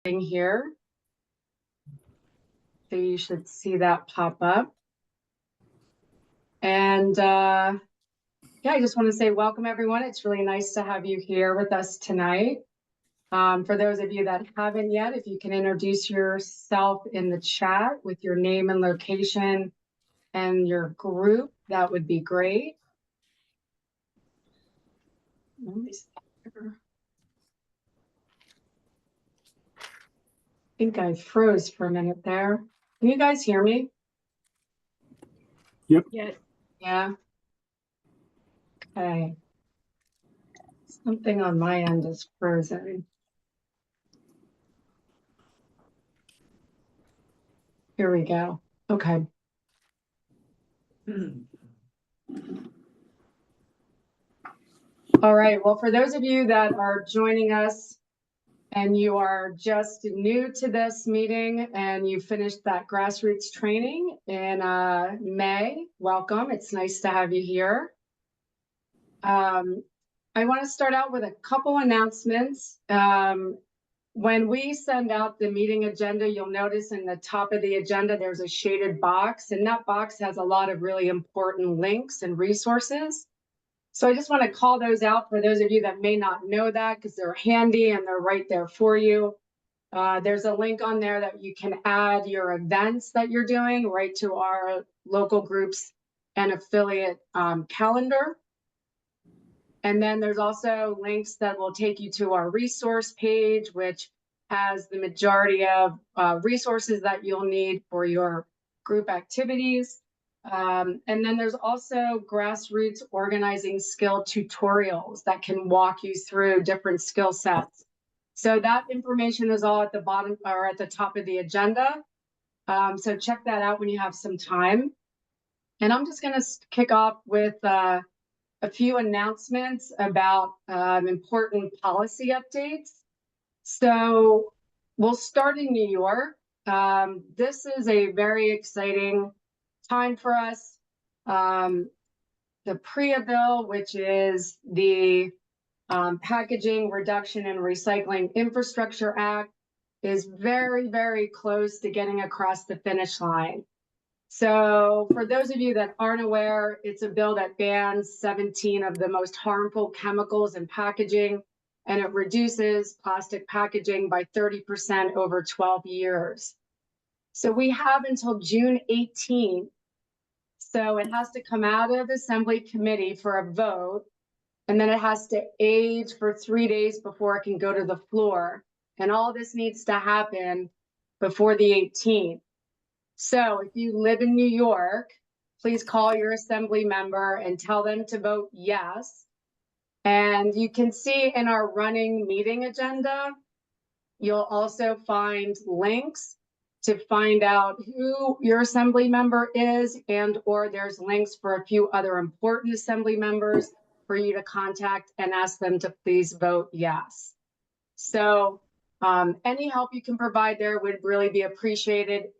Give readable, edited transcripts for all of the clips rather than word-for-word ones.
Here. So you should see that pop up. And yeah, I just want to say welcome everyone. It's really nice to have you here with us tonight. For those of you that haven't yet, if you can introduce yourself in the chat with your name and location and your group, that would be great. Let me see here. I think I froze for a minute there. Can you guys hear me? Yep. Yeah. Okay. Something on my end is frozen. Here we go. Okay. All right. Well, for those of you that are joining us and you are just new to this meeting and you finished that grassroots training in May, welcome. It's nice to have you here. I want to start out with a couple announcements. When we send out the meeting agenda, you'll notice in the top of the agenda, there's a shaded box, and that box has a lot of really important links and resources. So I just want to call those out for those of you that may not know that, because they're handy and they're right there for you. There's a link on there that you can add your events that you're doing right to our local groups and affiliate calendar. And then there's also links that will take you to our resource page, which has the majority of resources that you'll need for your group activities. And then there's also grassroots organizing skill tutorials that can walk you through different skill sets. So that information is all at the bottom or at the top of the agenda. So check that out when you have some time. And I'm just going to kick off with a few announcements about important policy updates. So we'll start in New York. This is a very exciting time for us. The PREA bill, which is the Packaging Reduction and Recycling Infrastructure Act, is very, very close to getting across the finish line. So for those of you that aren't aware, it's a bill that bans 17 of the most harmful chemicals in packaging, and it reduces plastic packaging by 30% over 12 years. So we have until June 18th. So it has to come out of Assembly Committee for a vote, and then it has to age for 3 days before it can go to the floor. And all this needs to happen before the 18th. So if you live in New York, please call your assembly member and tell them to vote yes. And you can see in our running meeting agenda, you'll also find links to find out who your assembly member is, and or there's links for a few other important assembly members for you to contact and ask them to please vote yes. So any help you can provide there would really be appreciated.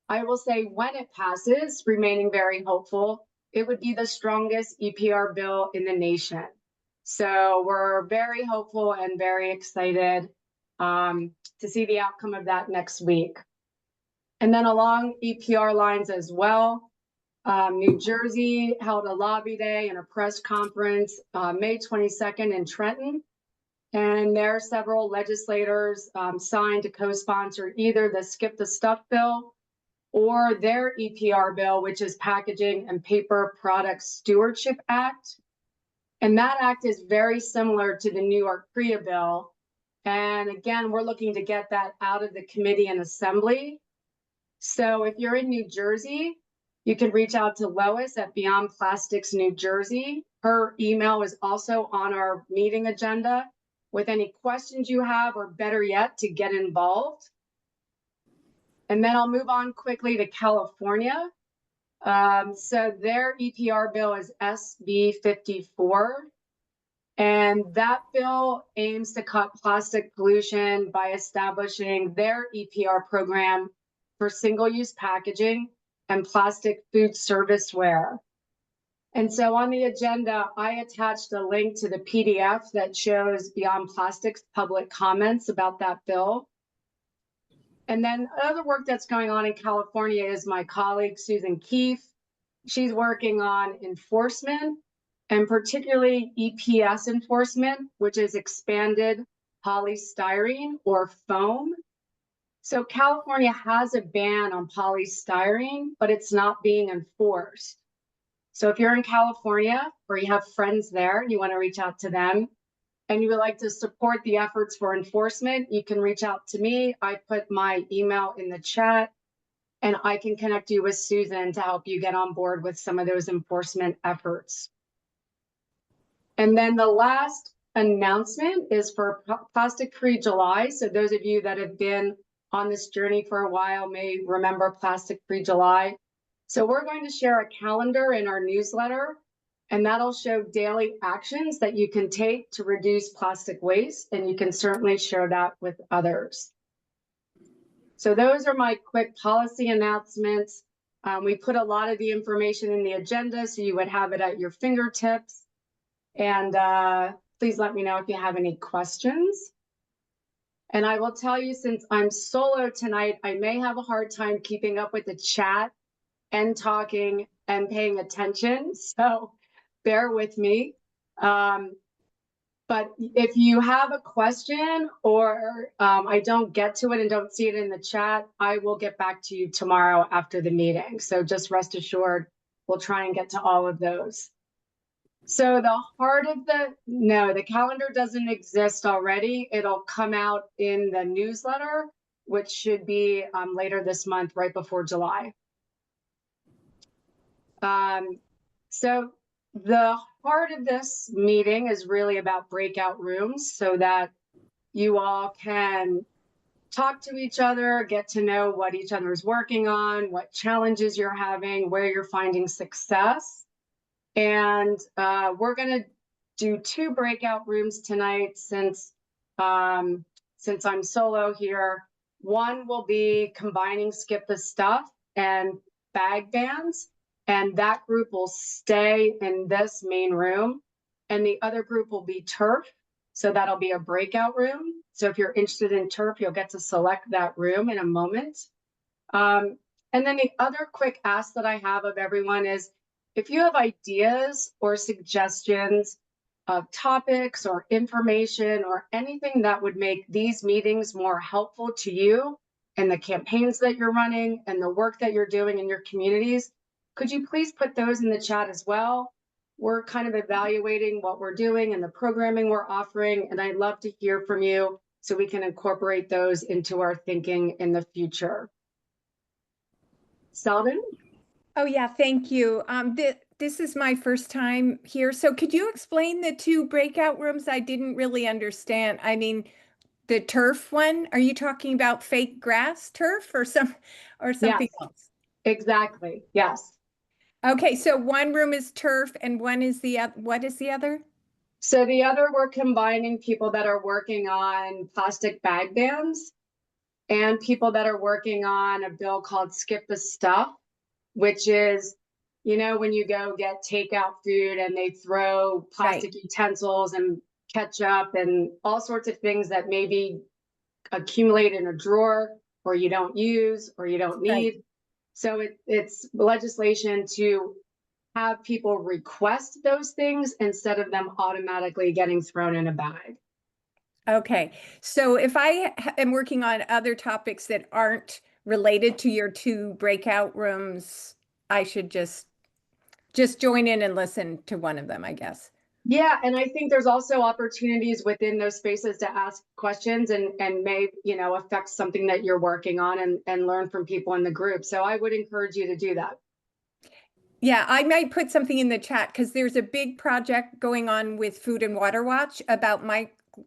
I will say when it passes, remaining very hopeful, it would be the strongest EPR bill in the nation. So we're very hopeful and very excited to see the outcome of that next week. And then along EPR lines as well, New Jersey held a lobby day and a press conference May 22nd in Trenton. And there are several legislators signed to co-sponsor either the Skip the Stuff bill or their EPR bill, which is Packaging and Paper Products Stewardship Act. And that act is very similar to the New York PREA bill. And again, we're looking to get that out of the committee and assembly. So if you're in New Jersey, you can reach out to Lois at Beyond Plastics New Jersey. Her email is also on our meeting agenda with any questions you have, or better yet, to get involved. And then I'll move on quickly to California. So their EPR bill is SB 54. And that bill aims to cut plastic pollution by establishing their EPR program for single-use packaging and plastic food serviceware. And so on the agenda, I attached a link to the PDF that shows Beyond Plastics public comments about that bill. And then other work that's going on in California is my colleague, Susan Keefe. She's working on enforcement and particularly EPS enforcement, which is expanded polystyrene or foam. So California has a ban on polystyrene, but it's not being enforced. So if you're in California or you have friends there and you want to reach out to them and you would like to support the efforts for enforcement, you can reach out to me. I put my email in the chat and I can connect you with Susan to help you get on board with some of those enforcement efforts. And then the last announcement is for Plastic Free July. So those of you that have been on this journey for a while may remember Plastic Free July. So we're going to share a calendar in our newsletter, and that'll show daily actions that you can take to reduce plastic waste, and you can certainly share that with others. So those are my quick policy announcements. We put a lot of the information in the agenda, so you would have it at your fingertips. And please let me know if you have any questions. And I will tell you, since I'm solo tonight, I may have a hard time keeping up with the chat and talking and paying attention. So bear with me. But if you have a question or I don't get to it and don't see it in the chat, I will get back to you tomorrow after the meeting. So just rest assured, we'll try and get to all of those. So the heart of the calendar doesn't exist already. It'll come out in the newsletter, which should be later this month, right before July. So the heart of this meeting is really about breakout rooms so that you all can talk to each other, get to know what each other is working on, what challenges you're having, where you're finding success. And we're going to do 2 breakout rooms tonight since I'm solo here. One will be combining Skip the Stuff and bag bans, and that group will stay in this main room. And the other group will be turf, so that'll be a breakout room. So if you're interested in turf, you'll get to select that room in a moment. And then the other quick ask that I have of everyone is, if you have ideas or suggestions of topics or information or anything that would make these meetings more helpful to you and the campaigns that you're running and the work that you're doing in your communities, could you please put those in the chat as well? We're kind of evaluating what we're doing and the programming we're offering, and I'd love to hear from you so we can incorporate those into our thinking in the future. Selden? Oh, yeah, thank you. This is my first time here. So could you explain the 2 breakout rooms? I didn't really understand. I mean, the turf one, are you talking about fake grass turf or something Yes, else? exactly. Yes. Okay, so one room is turf and one is what is the other? So the other, we're combining people that are working on plastic bag bans and people that are working on a bill called Skip the Stuff, which is, you know, when you go get takeout food and they throw plastic utensils and ketchup and all sorts of things that maybe accumulate in a drawer or you don't use or you don't need. Right. So it's legislation to have people request those things instead of them automatically getting thrown in a bag. Okay, so if I am working on other topics that aren't related to your 2 breakout rooms, I should just join in and listen to one of them, I guess. Yeah, and I think there's also opportunities within those spaces to ask questions and may, you know, affect something that you're working on and learn from people in the group. So I would encourage you to do that. Yeah, I might put something in the chat because there's a big project going on with Food and Water Watch about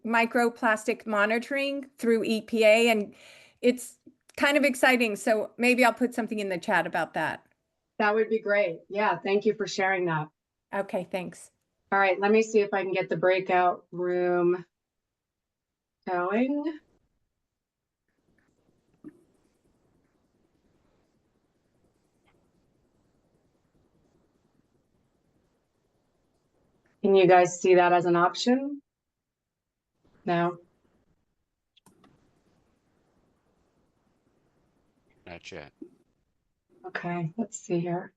microplastic monitoring through EPA, and it's kind of exciting. So maybe I'll put something in the chat about that. That would be great. Yeah, thank you for sharing that. Okay, thanks. All right, let me see if I can get the breakout room going. Can you guys see that as an option? No. Not yet. Okay, let's see here.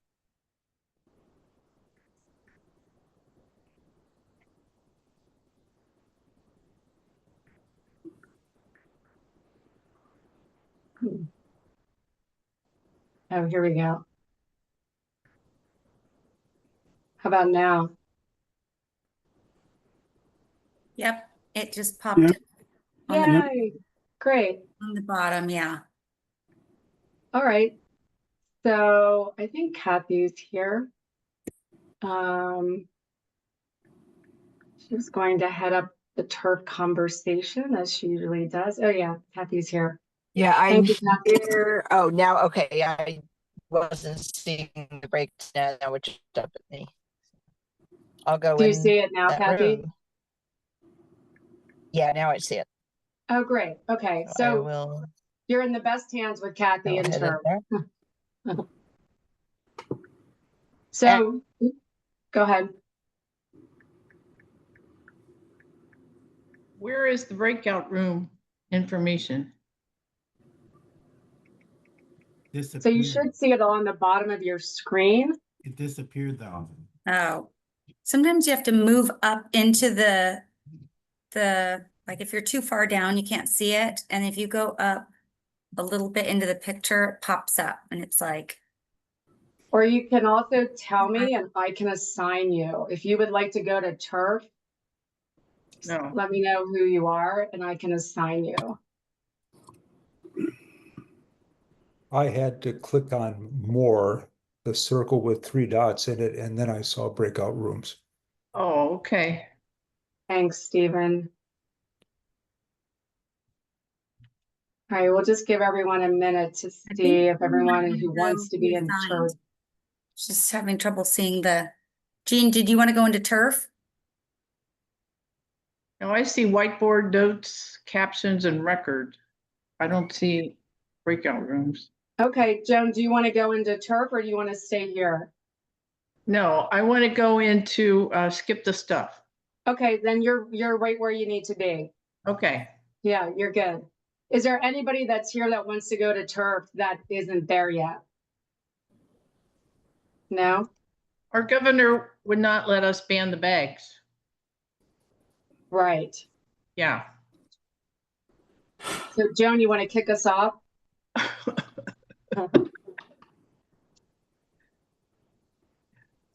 Oh, here we go. How about now? Yep, it just popped up on the, Yay, great. on the bottom, yeah. All right. So I think Kathy's here. She's going to head up the turf conversation as she usually does. Oh yeah, Kathy's here. Yeah, I'm Thank you, Kathy. here. Oh, now, okay. I wasn't seeing the breaks now, which up at me. I'll go Do you in see it now, that Kathy? room. Yeah, now I see it. Oh, great. Okay, I so will you're in the best hands with Kathy go and ahead in turf. there. So go ahead. Where is the breakout room information? So you should see it on the bottom of your screen. It disappeared though. Oh, sometimes you have to move up into the, like if you're too far down, you can't see it. And if you go up a little bit into the picture, it pops up and it's like, Or you can also tell me and I can assign you. If you would like to go to turf, No. let me know who you are and I can assign you. I had to click on more, the circle with 3 dots in it, and then I saw breakout rooms. Oh, okay. Thanks, Stephen. All right, we'll just give everyone a minute to I think see if everyone everyone who wants to be be in assigned. turf. Just having trouble seeing the, Jean, did you want to go into turf? Now I see whiteboard notes, captions, and record. I don't see breakout rooms. Okay, Joan, do you want to go into turf or do you want to stay here? No, I want to go into skip the stuff. Okay, then you're right where you need to be. Okay. Yeah, you're good. Is there anybody that's here that wants to go to turf that isn't there yet? No? Our governor would not let us ban the bags. Right. Yeah. So Joan, you want to kick us off?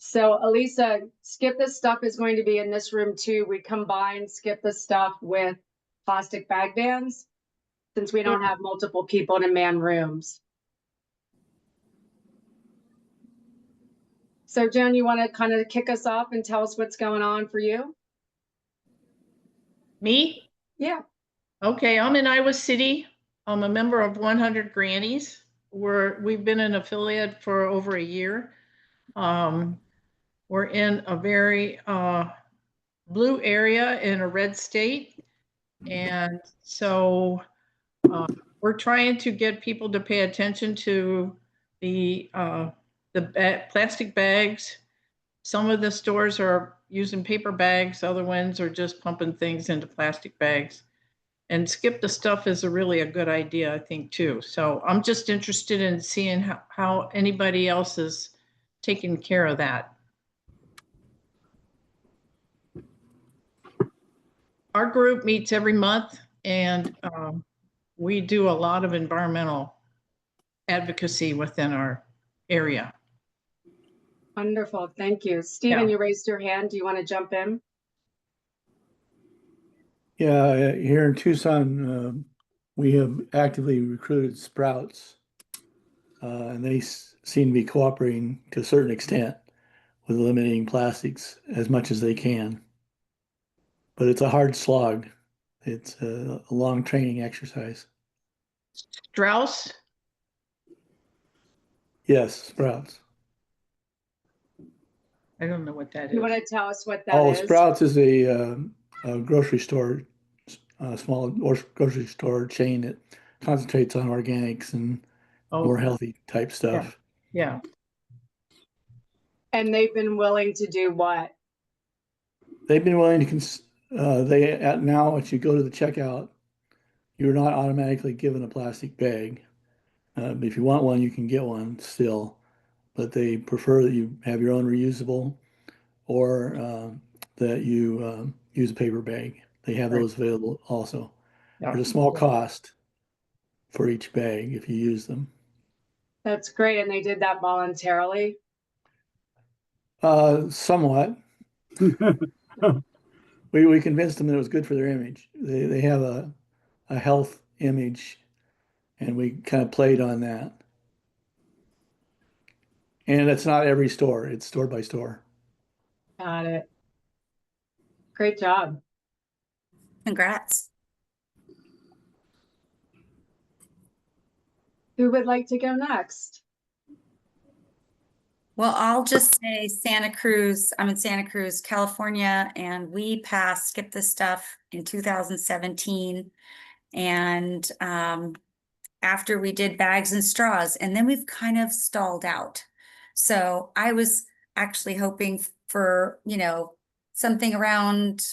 So Elisa, skip the stuff is going to be in this room too. We combine skip the stuff with plastic bag bans since we don't have multiple people to man rooms. So Joan, you want to kind of kick us off and tell us what's going on for you? Me? Yeah. Okay, I'm in Iowa City. I'm a member of 100 Grannies. We've been an affiliate for over a year. We're in a very blue area in a red state. And so we're trying to get people to pay attention to the plastic bags. Some of the stores are using paper bags. Other ones are just pumping things into plastic bags. And skip the stuff is really a good idea, I think, too. So I'm just interested in seeing how anybody else is taking care of that. Our group meets every month, and we do a lot of environmental advocacy within our area. Wonderful. Thank you. Stephen, Yeah. you raised your hand. Do you want to jump in? Yeah, here in Tucson, we have actively recruited Sprouts, and they seem to be cooperating to a certain extent with eliminating plastics as much as they can. But it's a hard slog. It's a long training exercise. Strauss? Yes, Sprouts. I don't know what that You is. want to tell us what that Oh, is? Sprouts is a grocery store, small grocery store chain that concentrates on organics and more Okay. healthy type stuff. Yeah. And they've been willing to do what? They've been willing to, now if you go to the checkout, you're not automatically given a plastic bag. If you want one, you can get one still, but they prefer that you have your own reusable or that you use a paper bag. They have Right. those available also. Yeah. There's a small cost for each bag if you use them. That's great. And they did that voluntarily. Somewhat. We convinced them that it was good for their image. They have a health image, and we kind of played on that. And it's not every store, it's store by store. Got it. Great job. Congrats. Who would like to go next? Well, I'll just say Santa Cruz, I'm in Santa Cruz, California, and we passed Skip This Stuff in 2017. And after we did bags and straws, and then we've kind of stalled out. So I was actually hoping for, something around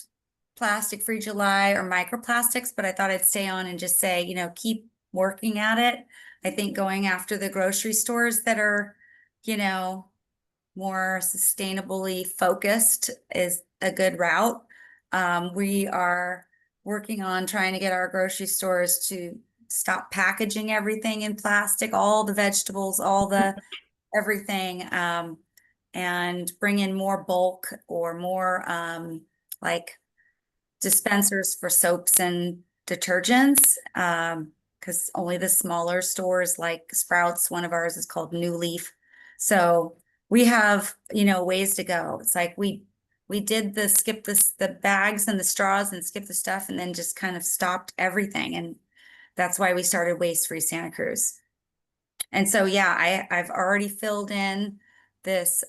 plastic free July or microplastics, but I thought I'd stay on and just say, keep working at it. I think going after the grocery stores that are, more sustainably focused is a good route. We are working on trying to get our grocery stores to stop packaging everything in plastic, all the vegetables, all the everything, and bring in more bulk or more like dispensers for soaps and detergents. Because only the smaller stores like Sprouts, one of ours is called New Leaf. So we have, ways to go. It's like we did the bags and the straws and skip the stuff and then just kind of stopped everything. And that's why we started Waste Free Santa Cruz. And so, yeah, I've already filled in this,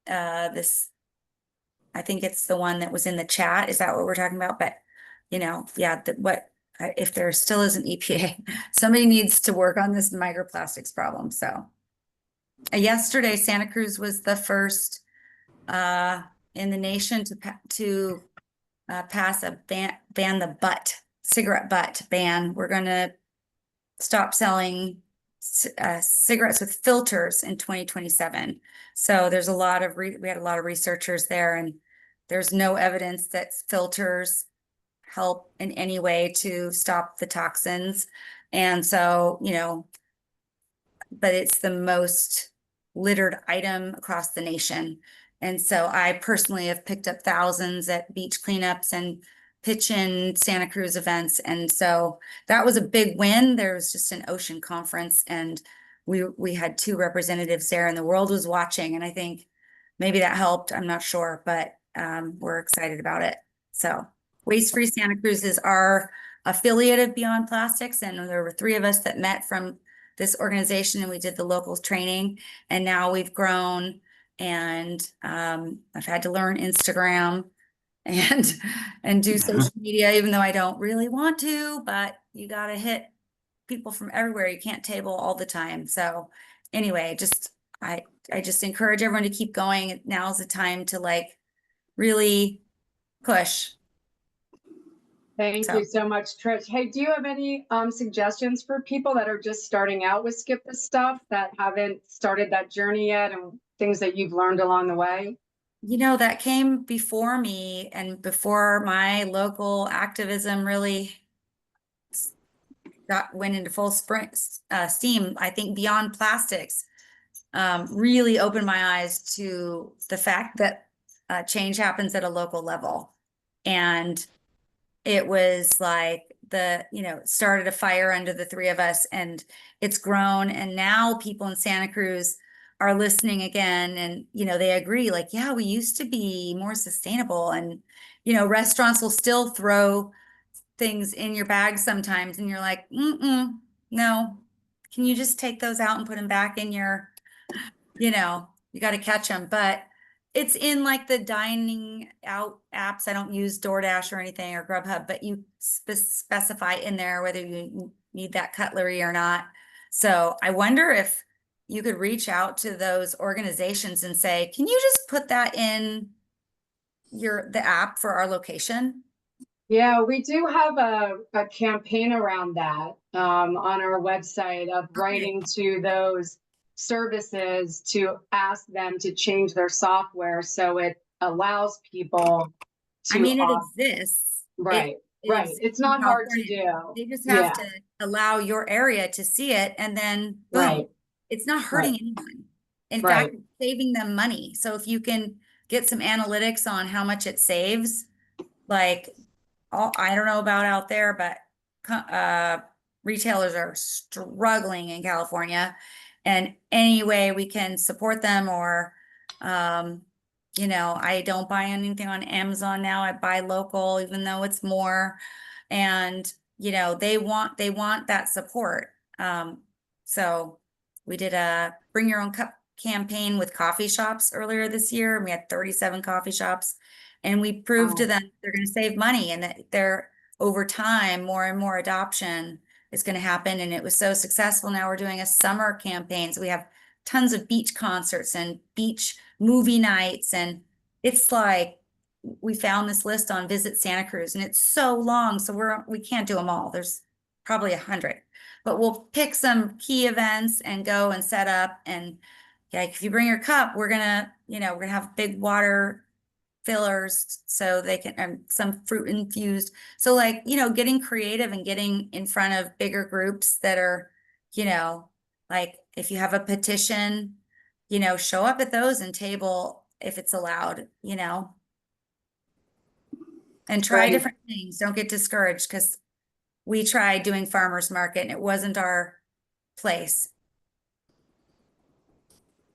this, I think it's the one that was in the chat. Is that what we're talking about? But, yeah, if there still isn't EPA, somebody needs to work on this microplastics problem. So yesterday, Santa Cruz was the first in the nation to pass a ban the cigarette butt ban. We're going to stop selling cigarettes with filters in 2027. So there's a lot of we had a lot of researchers there, and there's no evidence that filters help in any way to stop the toxins. And so, but it's the most littered item across the nation. And so I personally have picked up thousands at beach cleanups and pitch-in Santa Cruz events. And so that was a big win. There was just an ocean conference and we had 2 representatives there and the world was watching. And I think maybe that helped. I'm not sure, but we're excited about it. So Waste Free Santa Cruz is our affiliate of Beyond Plastics. And there were 3 of us that met from this organization and we did the local training. And now we've grown and I've had to learn Instagram and do social media, even though I don't really want to, but you got to hit people from everywhere. You can't table all the time. So anyway, I just encourage everyone to keep going. Now's the time to really push. Thank you so much, Trish. Hey, do you have any suggestions for people that are just starting out with Skip This Stuff that haven't started that journey yet and things that you've learned along the way? That came before me and before my local activism really went into full steam. I think Beyond Plastics really opened my eyes to the fact that change happens at a local level. And it was like it started a fire under the 3 of us and it's grown. And now people in Santa Cruz are listening again. And, they agree yeah, we used to be more sustainable and, restaurants will still throw things in your bag sometimes. And you're like, no, can you just take those out and put them back in your, you got to catch them. But it's in the dining out apps. I don't use DoorDash or anything or Grubhub, but you specify in there whether you need that cutlery or not. So I wonder if you could reach out to those organizations and say, can you just put that in the app for our location? Yeah, we do have a campaign around that. on our website of writing to those services to ask them to change their software so it allows people to. I mean, it exists. Right, It right. exists It's in not hard to California. do. They just Yeah, have to allow your area to see it, and then boom, right, it's not hurting anyone. In right. fact, it's saving them money. So if you can get some analytics on how much it saves, like, I don't know about out there, but retailers are struggling in California. And any way we can support them, or you know, I don't buy anything on Amazon now. I buy local, even though it's more. And you know, they want that support. So we did a bring your own cup campaign with coffee shops earlier this year, and we had 37 coffee shops, and we proved to Wow. them they're going to save money, and that they're, over time, more and more adoption is going to happen. And it was so successful. Now we're doing a summer campaign. So we have tons of beach concerts and beach movie nights. And it's like, we found this list on Visit Santa Cruz, and it's so long. So we can't do them all. There's probably 100, but we'll pick some key events and go and set up. And yeah, if you bring your cup, we're gonna have big water fillers so they can, some fruit infused. So like, getting creative and getting in front of bigger groups that are, like if you have a petition, show up at those and table if it's allowed, and try Right. different things. Don't get discouraged, because we tried doing farmers market and it wasn't our place.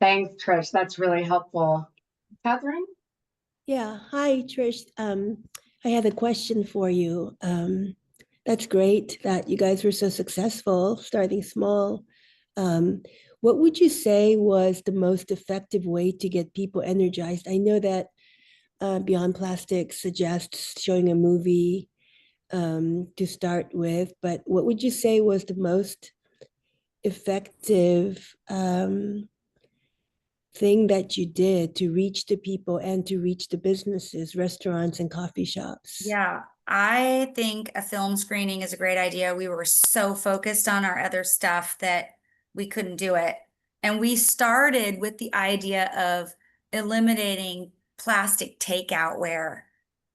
Thanks, Trish. That's really helpful. Catherine? Yeah, hi Trish. I have a question for you. That's great that you guys were so successful starting small. What would you say was the most effective way to get people energized? I know that Beyond Plastic suggests showing a movie to start with, but what would you say was the most effective thing that you did to reach the people and to reach the businesses, restaurants and coffee shops? Yeah, I think a film screening is a great idea. We were so focused on our other stuff that we couldn't do it. And we started with the idea of eliminating plastic takeout ware.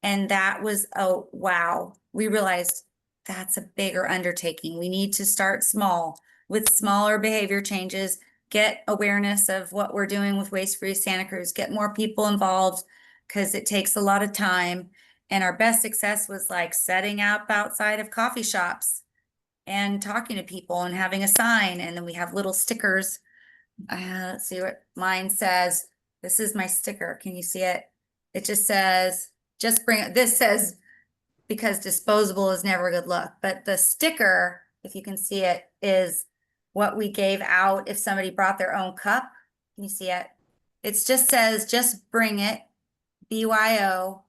And that was, oh, wow. We realized that's a bigger undertaking. We need to start small with smaller behavior changes, get awareness of what we're doing with Waste Free Santa Cruz, get more people involved, because it takes a lot of time. And our best success was like setting up outside of coffee shops and talking to people and having a sign. And then we have little stickers. Let's see what mine says. This is my sticker. Can you see it? It just says, just bring it. This says, because disposable is never a good look. But the sticker, if you can see it, is what we gave out if somebody brought their own cup. Can you see it? It just says, just bring it, BYO,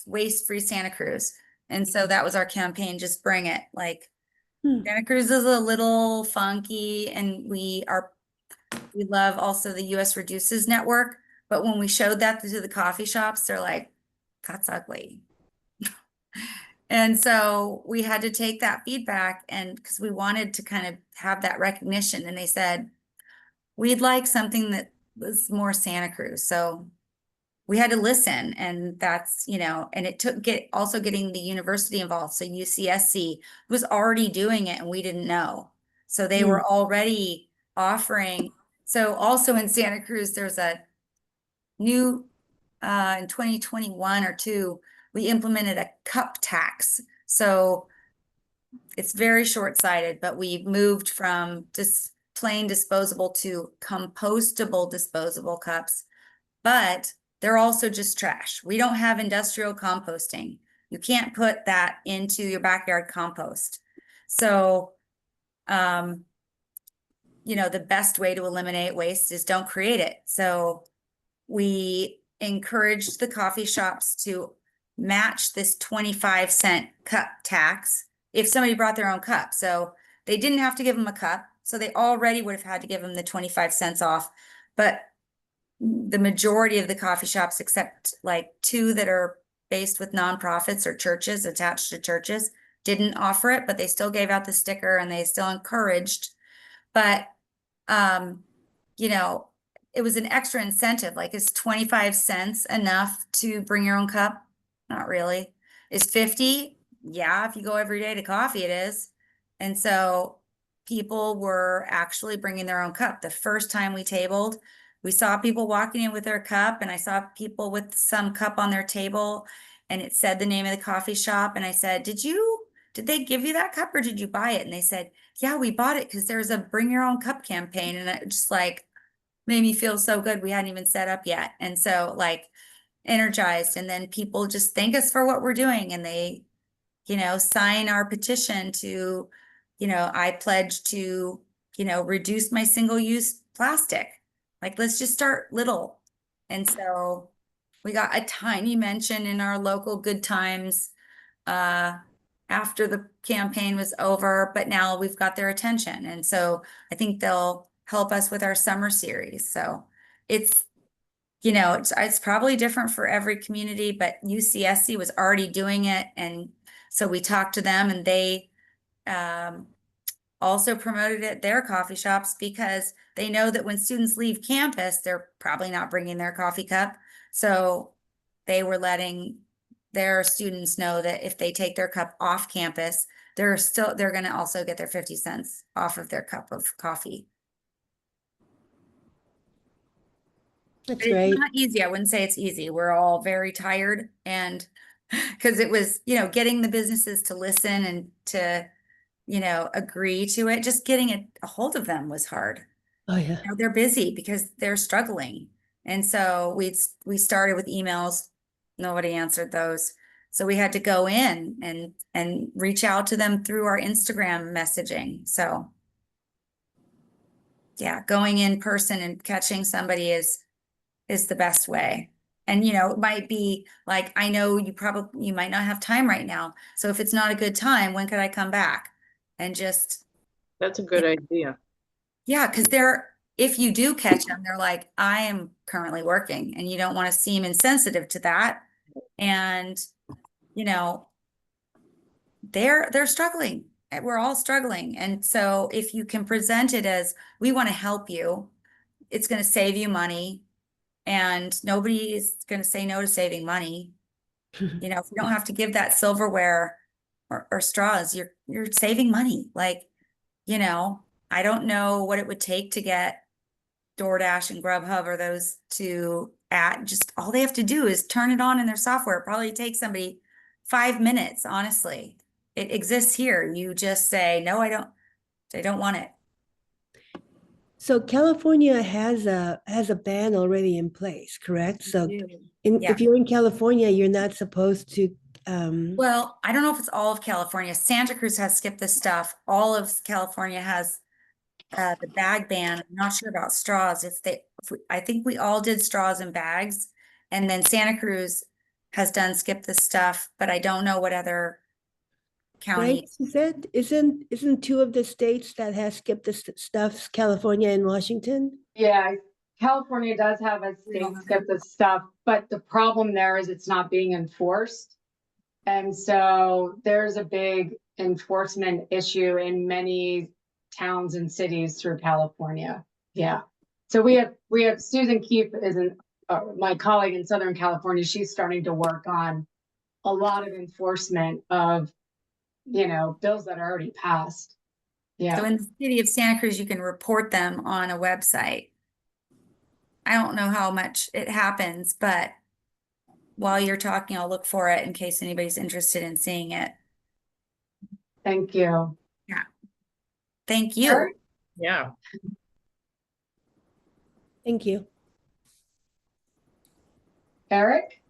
Waste Free Santa Cruz. And so that was our campaign, just bring it. Like, Santa Cruz is a little funky, and we love also the US Reduces Network. But when we showed that to the coffee shops, they're like, that's ugly. And so we had to take that feedback, and because we wanted to kind of have that recognition, and they said, we'd like something that was more Santa Cruz. So we had to listen, and that's, and it took also getting the university involved. So UCSC was already doing it and we didn't know. So they were already offering. So also in Santa Cruz, there's a new, in 2021 or 2, we implemented a cup tax. So it's very short-sighted, but we moved from just plain disposable to compostable disposable cups, but they're also just trash. We don't have industrial composting. You can't put that into your backyard compost. So, the best way to eliminate waste is don't create it. So we encouraged the coffee shops to match this 25-cent cup tax if somebody brought their own cup. So they didn't have to give them a cup. So they already would have had to give them the 25 cents off. But the majority of the coffee shops, except like 2 that are based with nonprofits or churches, attached to churches, didn't offer it, but they still gave out the sticker and they still encouraged. But, you know, it was an extra incentive. Like, is 25 cents enough to bring your own cup? Not really. Is 50? Yeah, if you go every day to coffee, it is. And so people were actually bringing their own cup. The first time we tabled, we saw people walking in with their cup, and I saw people with some cup on their table, and it said the name of the coffee shop. And I said, did they give you that cup or did you buy it? And they said, yeah, we bought it because there's a bring your own cup campaign. And it just like made me feel so good. We hadn't even set up yet. And so like energized, and then people just thank us for what we're doing. And they, you know, sign our petition to, you know, I pledge to, you know, reduce my single-use plastic. Like, let's just start little. And so we got a tiny mention in our local Good Times after the campaign was over, but now we've got their attention. And so I think they'll help us with our summer series. So it's, you know, it's probably different for every community, but UCSC was already doing it. And so we talked to them, and they also promoted it at their coffee shops, because they know that when students leave campus, they're probably not bringing their coffee cup. So they were letting their students know that if they take their cup off campus, they're going to also get their 50 cents off of their cup of coffee. That's It's great. not easy. I wouldn't say it's easy. We're all very tired, and because it was, you know, getting the businesses to listen and to, you know, agree to it, just getting a hold of them was hard. Oh, yeah. You know, they're busy because they're struggling. And so we started with emails. Nobody answered those. So we had to go in and reach out to them through our Instagram messaging. So yeah, going in person and catching somebody is the best way. And, you know, it might be like, I know you might not have time right now. So if it's not a good time, when could I come back? And just, That's a good idea. yeah, because if you do catch them, they're like, I am currently working, and you don't want to seem insensitive to that. And, you know, they're struggling. We're all struggling. And so if you can present it as, we want to help you, it's going to save you money. And nobody is going to say no to saving money. You know, if you don't have to give that silverware or straws, you're saving money. Like, you know, I don't know what it would take to get DoorDash and Grubhub or those to just all they have to do is turn it on in their software. It probably takes somebody 5 minutes, honestly. It exists here. You just say, no, I don't want it. So California has a ban already in place, correct? So Yeah. if you're in California, you're not supposed to Well, I don't know if it's all of California. Santa Cruz has Skip This Stuff. All of California has the bag ban. I'm not sure about straws. I think we all did straws and bags, and then Santa Cruz has done Skip This Stuff, but I don't know what other Frank, counties. isn't two of the states that has skipped the stuffs, California and Washington? Yeah, California does have a state skip this stuff, but the problem there is it's not being enforced. And so there's a big enforcement issue in many towns and cities through California. Yeah. So we have Susan Keefe my colleague in Southern California. She's starting to work on a lot of enforcement of, you know, bills that are already passed. Yeah. So in the city of Santa Cruz, you can report them on a website. I don't know how much it happens, but while you're talking, I'll look for it in case anybody's interested in seeing it. Thank you. Yeah. Thank you. Eric? Yeah. Thank you. Eric?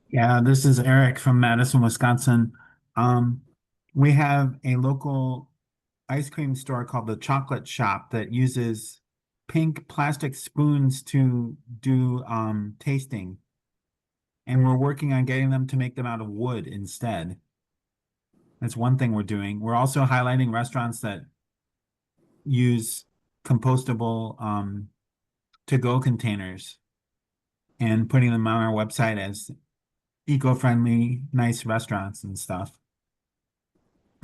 Yeah, this is Eric from Madison, Wisconsin. We have a local ice cream store called the Chocolate Shop that uses pink plastic spoons to do tasting. And we're working on getting them to make them out of wood instead. That's one thing we're doing. We're also highlighting restaurants that use compostable to-go containers and putting them on our website as eco-friendly, nice restaurants and stuff.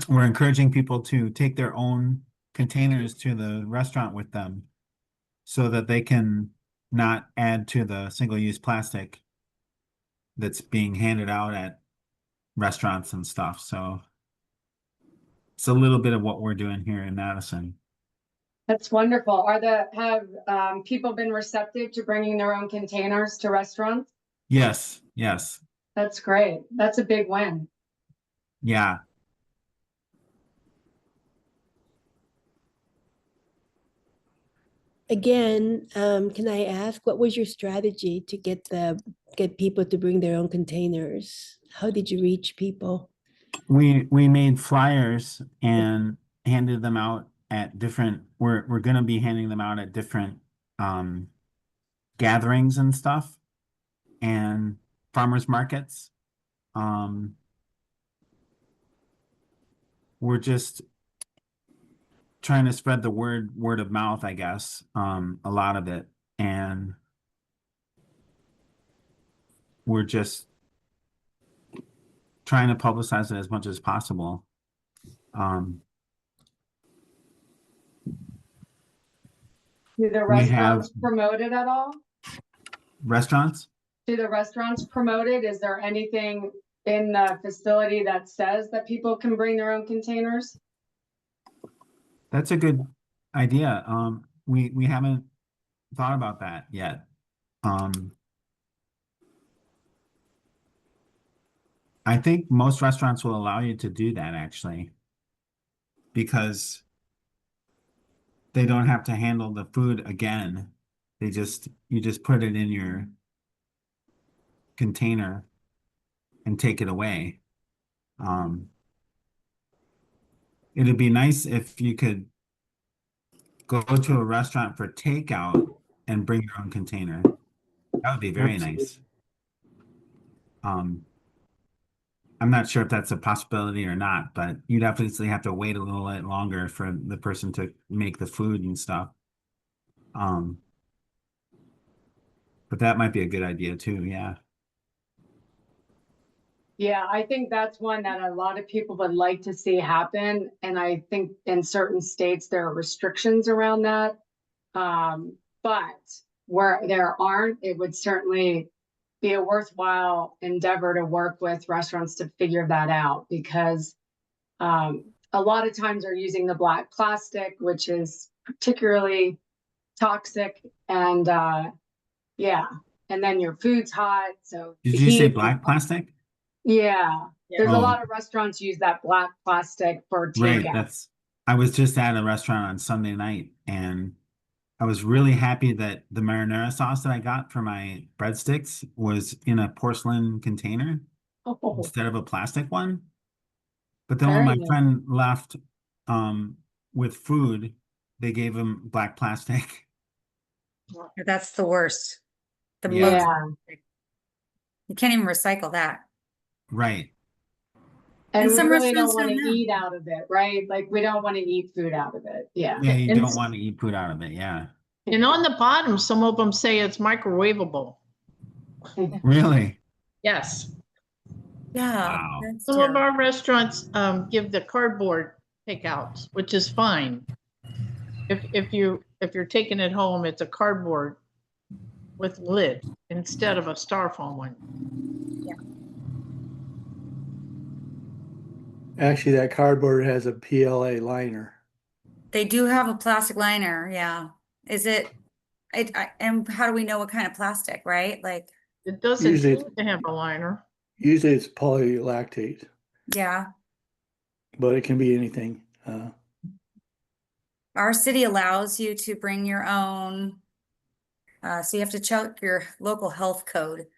We're encouraging people to take their own containers to the restaurant with them so that they can not add to the single-use plastic that's being handed out at restaurants and stuff. So it's a little bit of what we're doing here in Madison. That's wonderful. Have people been receptive to bringing their own containers to restaurants? Yes, yes. That's great. That's a big win. Yeah. Again, can I ask, what was your strategy to get people to bring their own containers? How did you reach people? We made flyers and handed them out at different, we're gonna be handing them out at different gatherings and stuff and farmers markets. We're just trying to spread the word of mouth, I guess, a lot of it. And we're just trying to publicize it as much as possible. Do the We have restaurants promote it at all? restaurants. Do the restaurants promote it? Is there anything in the facility that says that people can bring their own containers? That's a good idea. We haven't thought about that yet. I think most restaurants will allow you to do that actually, because they don't have to handle the food again. You just put it in your container and take it away. It'd be nice if you could go to a restaurant for takeout and bring your own container. That would be very nice. I'm not sure if that's a possibility or not, but you'd obviously have to wait a little bit longer for the person to make the food and stuff. But that might be a good idea too, yeah. Yeah, I think that's one that a lot of people would like to see happen. And I think in certain states, there are restrictions around that. But where there aren't, it would certainly be a worthwhile endeavor to work with restaurants to figure that out, because a lot of times they're using the black plastic, which is particularly toxic. And yeah, and then your food's hot. So Did the you say heat- black plastic? Yeah, there's a Oh. lot of restaurants use that black plastic for Right, takeout. I was just at a restaurant on Sunday night and I was really happy that the marinara sauce that I got for my breadsticks was in a porcelain container Oh, instead of a plastic one. But then when very my nice. friend left with food, they gave him black plastic. That's the worst. The Yeah. most, Yeah, you can't even recycle that. Right. and And we some really don't restaurants want to don't know. eat out of it, right? Like, we don't want to eat food out of it. Yeah. Yeah, you And- don't want to eat food out of it. Yeah. And on the bottom, some of them say it's microwavable. Really? Yes. Yeah. Wow. that's Some of terrible. our restaurants give the cardboard takeouts, which is fine. If you're taking it home, it's a cardboard with lid instead of a styrofoam one. Actually, that cardboard has a PLA liner. They do have a plastic liner, yeah. Is it, and how do we know what kind of plastic, right? Like, It doesn't Usually- seem to have a liner. Usually it's polylactate, yeah. but it can be anything. Our city allows you to bring your own, so you have to check your local health code.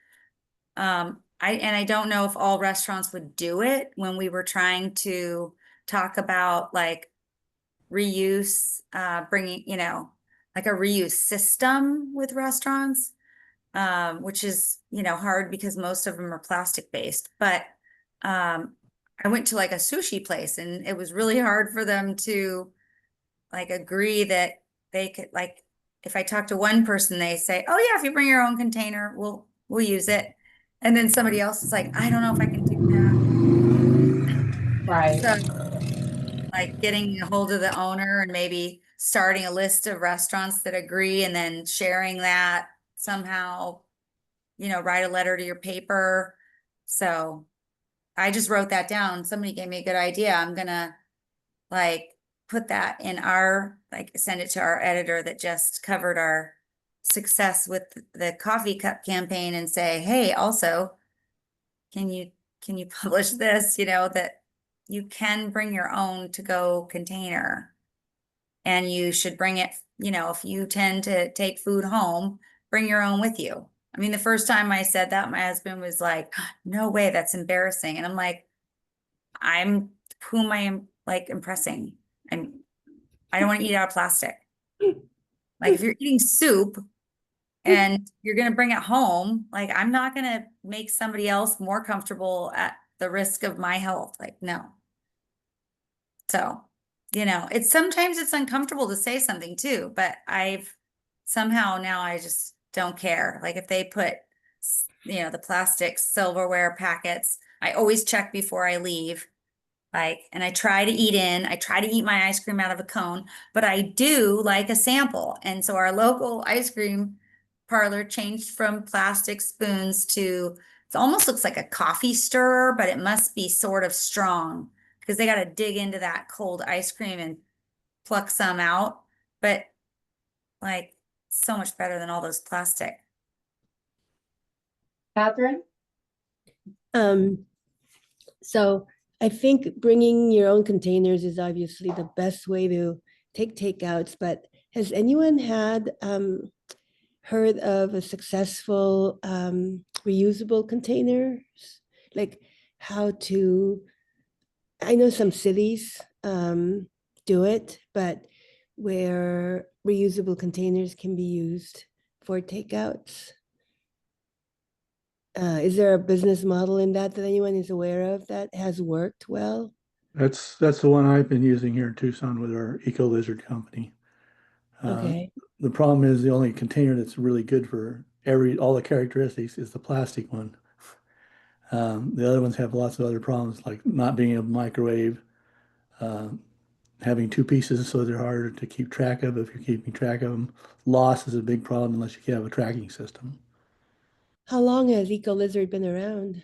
I don't know if all restaurants would do it when we were trying to talk about like reuse, bringing, like a reuse system with restaurants, which is, hard because most of them are plastic based. But I went to like a sushi place and it was really hard for them to like agree that they could like if I talk to one person, they say, oh yeah, if you bring your own container, we'll use it. And then somebody else is like, I don't know if I can do that. Right. So like getting a hold of the owner and maybe starting a list of restaurants that agree and then sharing that somehow, write a letter to your paper. So I just wrote that down. Somebody gave me a good idea. I'm gonna like put that in send it to our editor that just covered our success with the coffee cup campaign and say, hey, also, can you publish this, that you can bring your own to-go container and you should bring it, if you tend to take food home, bring your own with you. I mean, the first time I said that, my husband was like, no way, that's embarrassing. And I'm like, who am I like impressing? I don't want to eat out of plastic. Like if you're eating soup and you're going to bring it home, like I'm not going to make somebody else more comfortable at the risk of my health. Like, no. So, sometimes it's uncomfortable to say something too, but somehow now I just don't care. Like if they put, the plastic silverware packets, I always check before I leave. And I try to eat my ice cream out of a cone, but I do like a sample. And so our local ice cream parlor changed from plastic spoons to, it almost looks like a coffee stirrer, but it must be sort of strong because they got to dig into that cold ice cream and pluck some out. But like so much better than all those plastic. Catherine? So I think bringing your own containers is obviously the best way to take takeouts, but has anyone had heard of a successful reusable containers? Like how to, I know some cities do it, but where reusable containers can be used for takeouts. Is there a business model in that anyone is aware of that has worked well? That's the one I've been using here in Tucson with our Eco Lizard company. Okay. The problem is the only container that's really good for all the characteristics is the plastic one. The other ones have lots of other problems like not being able to microwave, having two pieces so they're harder to keep track of if you're keeping track of them. Loss is a big problem unless you have a tracking system. How long has Eco Lizard been around?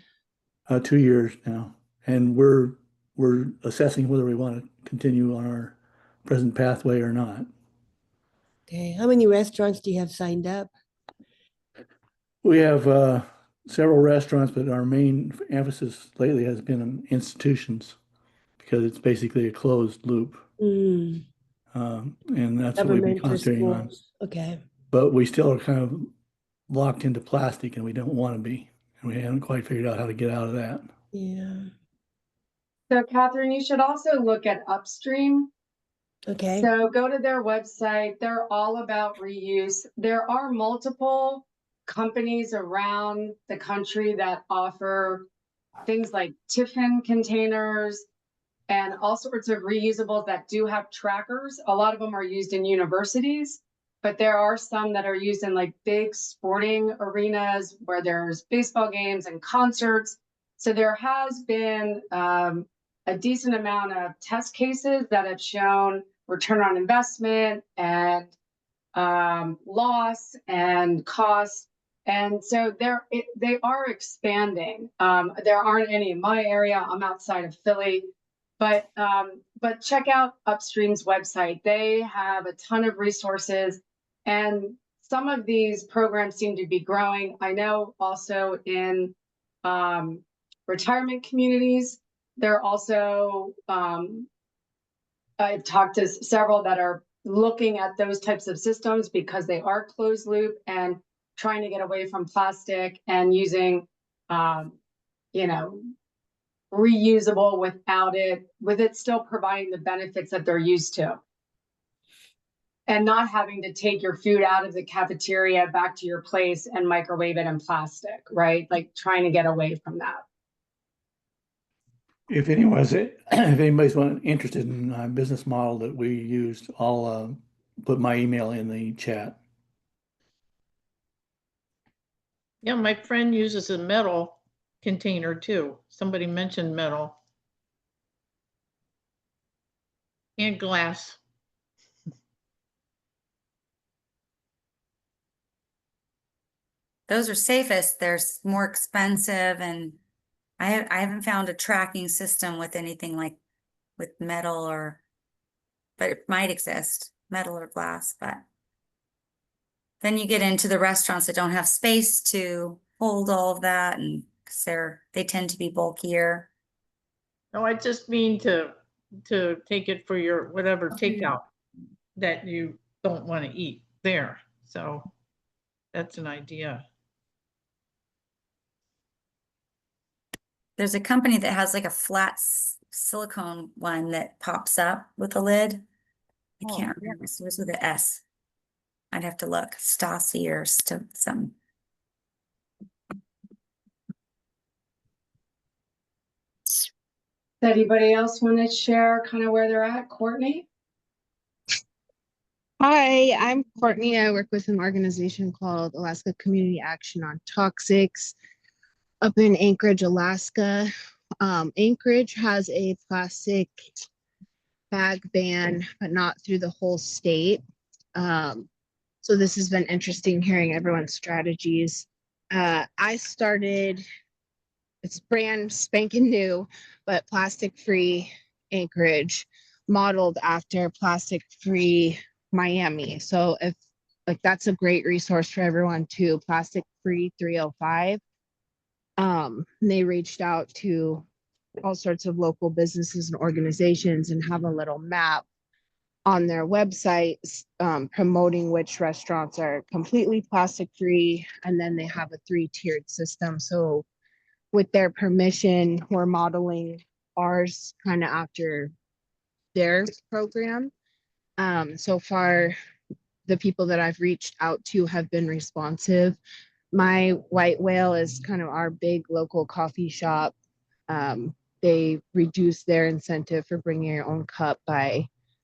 2 years now, and we're assessing whether we want to continue on our present pathway or not. Okay. How many restaurants do you have signed up? We have several restaurants, but our main emphasis lately has been on institutions because it's basically a closed loop. Mm, And that's what we've been government or concentrating on. schools? Okay. But we still are kind of locked into plastic and we don't want to be. And we haven't quite figured out how to get out of that. Yeah. So Catherine, you should also look at Upstream. Okay. So go to their website. They're all about reuse. There are multiple companies around the country that offer things like tiffin containers and all sorts of reusables that do have trackers. A lot of them are used in universities, but there are some that are used in like big sporting arenas where there's baseball games and concerts. So there has been a decent amount of test cases that have shown return on investment and loss and cost. And so they are expanding. There aren't any in my area. I'm outside of Philly, but check out Upstream's website. They have a ton of resources, and some of these programs seem to be growing. I know also in retirement communities, they're also I've talked to several that are looking at those types of systems because they are closed loop and trying to get away from plastic and using, reusable with it still providing the benefits that they're used to. And not having to take your food out of the cafeteria back to your place and microwave it in plastic, right? Like trying to get away from that. If anybody's interested in a business model that we used, I'll put my email in the chat. Yeah, my friend uses a metal container too. Somebody mentioned metal. And glass. Those are safest. They're more expensive, and I haven't found a tracking system with anything like with metal or, but it might exist, metal or glass, but then you get into the restaurants that don't have space to hold all of that, and 'cause they tend to be bulkier. No, I just mean to take it for your whatever takeout that you don't want to eat there. So that's an idea. There's a company that has like a flat silicone one that pops up with a lid. I Oh, can't remember. So it was with an S. I'd have to look. Stasi or some. Does anybody else want to share kind of where they're at? Courtney? Hi, I'm Courtney. I work with an organization called Alaska Community Action on Toxics up in Anchorage, Alaska. Anchorage has a plastic bag ban, but not through the whole state. So this has been interesting hearing everyone's strategies. I started, it's brand spanking new, but plastic free Anchorage, modeled after plastic free Miami. So if like that's a great resource for everyone too, plastic free 305. They reached out to all sorts of local businesses and organizations and have a little map on their website promoting which restaurants are completely plastic free, and then they have a 3-tiered system. So with their permission, we're modeling ours kind of after their program. So far, the people that I've reached out to have been responsive. My White Whale is kind of our big local coffee shop. They reduced their incentive for bringing your own cup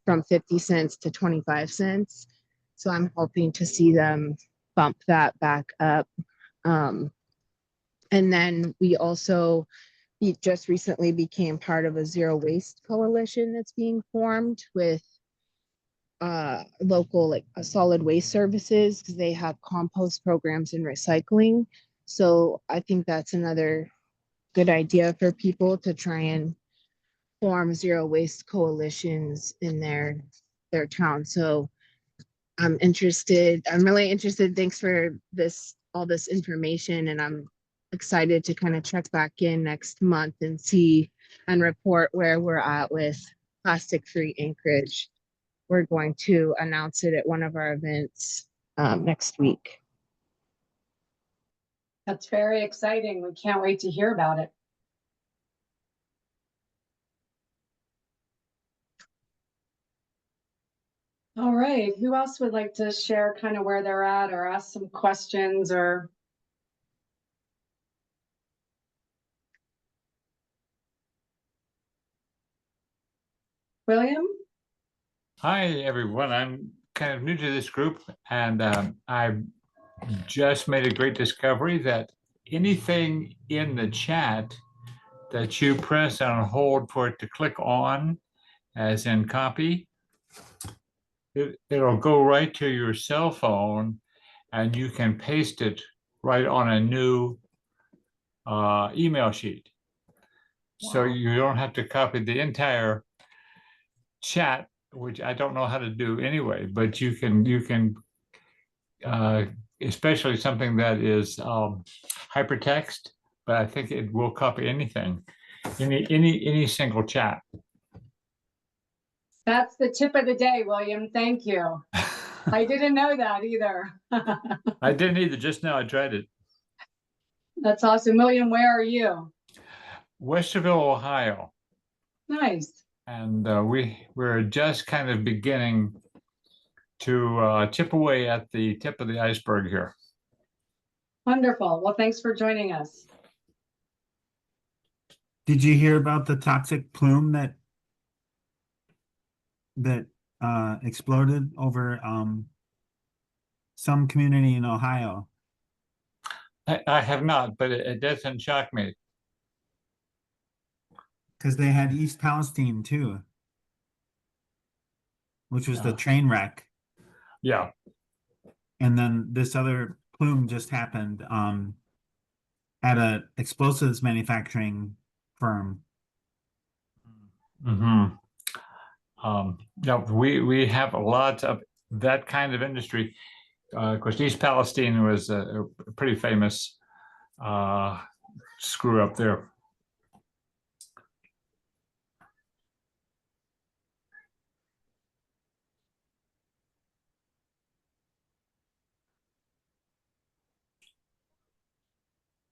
from 50 cents to 25 cents. So I'm hoping to see them bump that back up. And then we just recently became part of a zero waste coalition that's being formed with local solid waste services, because they have compost programs and recycling. So I think that's another good idea for people to try and form zero waste coalitions in their town. So I'm really interested. Thanks for all this information, and I'm excited to kind of check back in next month and see and report where we're at with plastic free Anchorage. We're going to announce it at one of our events next week. That's very exciting. We can't wait to hear about it. All right, who else would like to share kind of where they're at or ask some questions or? William? Hi, everyone. I'm kind of new to this group, and I've just made a great discovery that anything in the chat that you press on hold for it to click on, as in copy, it'll go right to your cell phone, and you can paste it right on a new email sheet. So you don't have to copy the entire chat, which I don't know how to do anyway, but you can especially something that is hypertext, but I think it will copy anything, any single chat. That's the tip of the day, William. Thank you. I didn't know that either. I didn't either. Just now I tried it. That's awesome. William, where are you? Westerville, Ohio. Nice. And we're just kind of beginning to chip away at the tip of the iceberg here. Wonderful. Well, thanks for joining us. Did you hear about the toxic plume that exploded over some community in Ohio? I have not, but it doesn't shock me. Because they had East Palestine too, which was the Yeah. train wreck. Yeah. And then this other plume just happened at a explosives manufacturing firm. Mm-hmm. Yeah, we have a lot of that kind of industry. Of course, East Palestine was a pretty famous screw up there.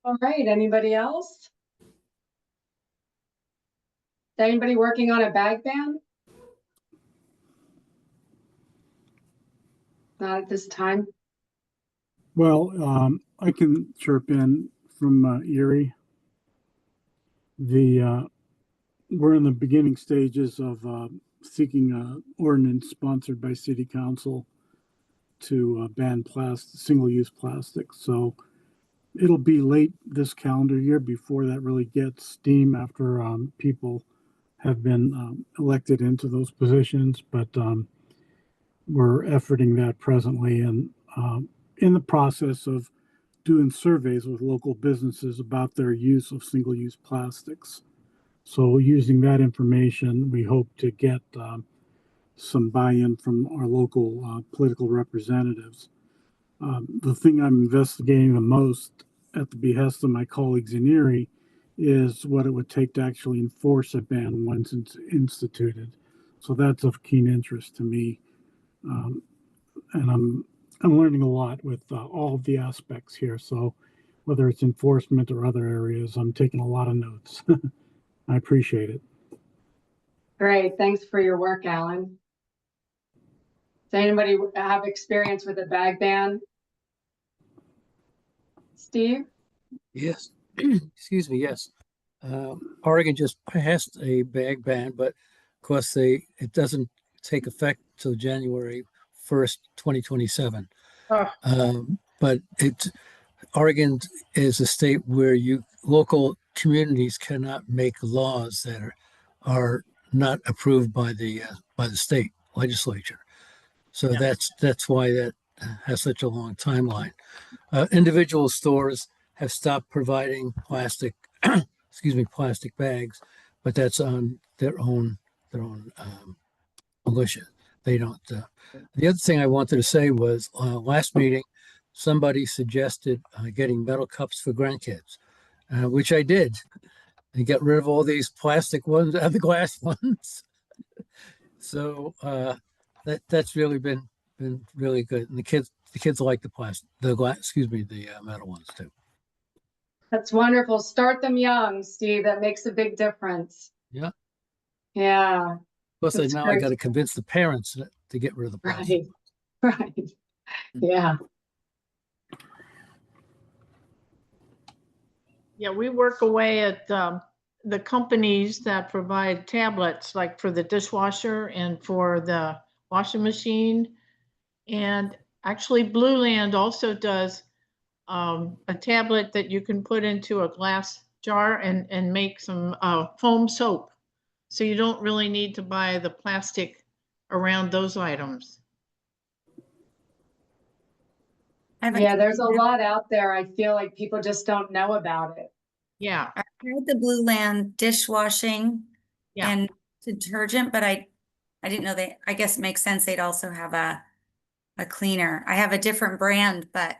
All right, anybody else? Is anybody working on a bag ban? Not at this time. Well, I can chirp in from Erie. We're in the beginning stages of seeking an ordinance sponsored by City Council to ban single-use plastic. So it'll be late this calendar year before that really gets steam after people have been elected into those positions. But we're efforting that presently and in the process of doing surveys with local businesses about their use of single-use plastics. So using that information, we hope to get some buy-in from our local political representatives. The thing I'm investigating the most at the behest of my colleagues in Erie is what it would take to actually enforce a ban once it's instituted. So that's of keen interest to me. And I'm learning a lot with all of the aspects here. So whether it's enforcement or other areas, I'm taking a lot of notes. I appreciate it. Great, thanks for your work, Alan. Does anybody have experience with a bag ban? Steve? Yes, excuse me, yes. Oregon just passed a bag ban, but of course it doesn't take effect till January 1st, 2027. But Oregon is a state where local communities cannot make laws that are not approved by the state legislature. So that's why that has such a long timeline. Individual stores have stopped providing plastic bags, but that's on their own militia. They don't. The other thing I wanted to say was last meeting, somebody suggested getting metal cups for grandkids, which I did, and get rid of all these plastic ones and the glass ones. So that's really been really good, and the kids like the metal ones too. That's wonderful. Start them young, Steve. That makes a big difference. Yeah. Yeah. Plus, That's now I great. got to convince the parents to get rid of the plastic. Right. Right. Yeah. Yeah, we work away at the companies that provide tablets, like for the dishwasher and for the washing machine. And actually, Blue Land also does a tablet that you can put into a glass jar and make some foam soap. So you don't really need to buy the plastic around those items. Yeah, there's a lot out there. I feel like people just don't know about it. Yeah. I tried the Blue Land dishwashing and detergent, but I didn't know I guess it makes sense they'd also have a cleaner. I have a different brand, but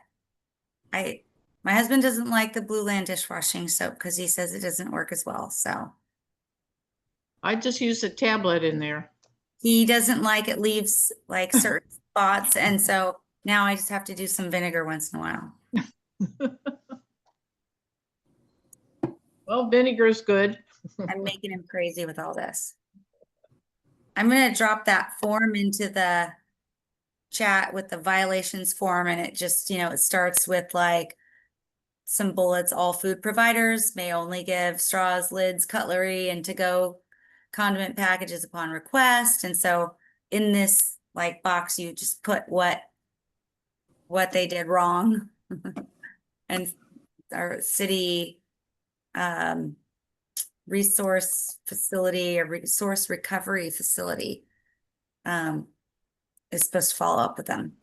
my husband doesn't like the Blue Land dishwashing soap because he says it doesn't work as well. So I just use a tablet in there. he doesn't like it leaves like certain spots, and so now I just have to do some vinegar once in a while. Well, vinegar is good. I'm making him crazy with all this. I'm going to drop that form into the chat with the violations form, and it just, it starts with like some bullets. All food providers may only give straws, lids, cutlery, and to-go condiment packages upon request. And so in this like box, you just put what they did wrong. And our city resource facility, a resource recovery facility is supposed to follow up with them.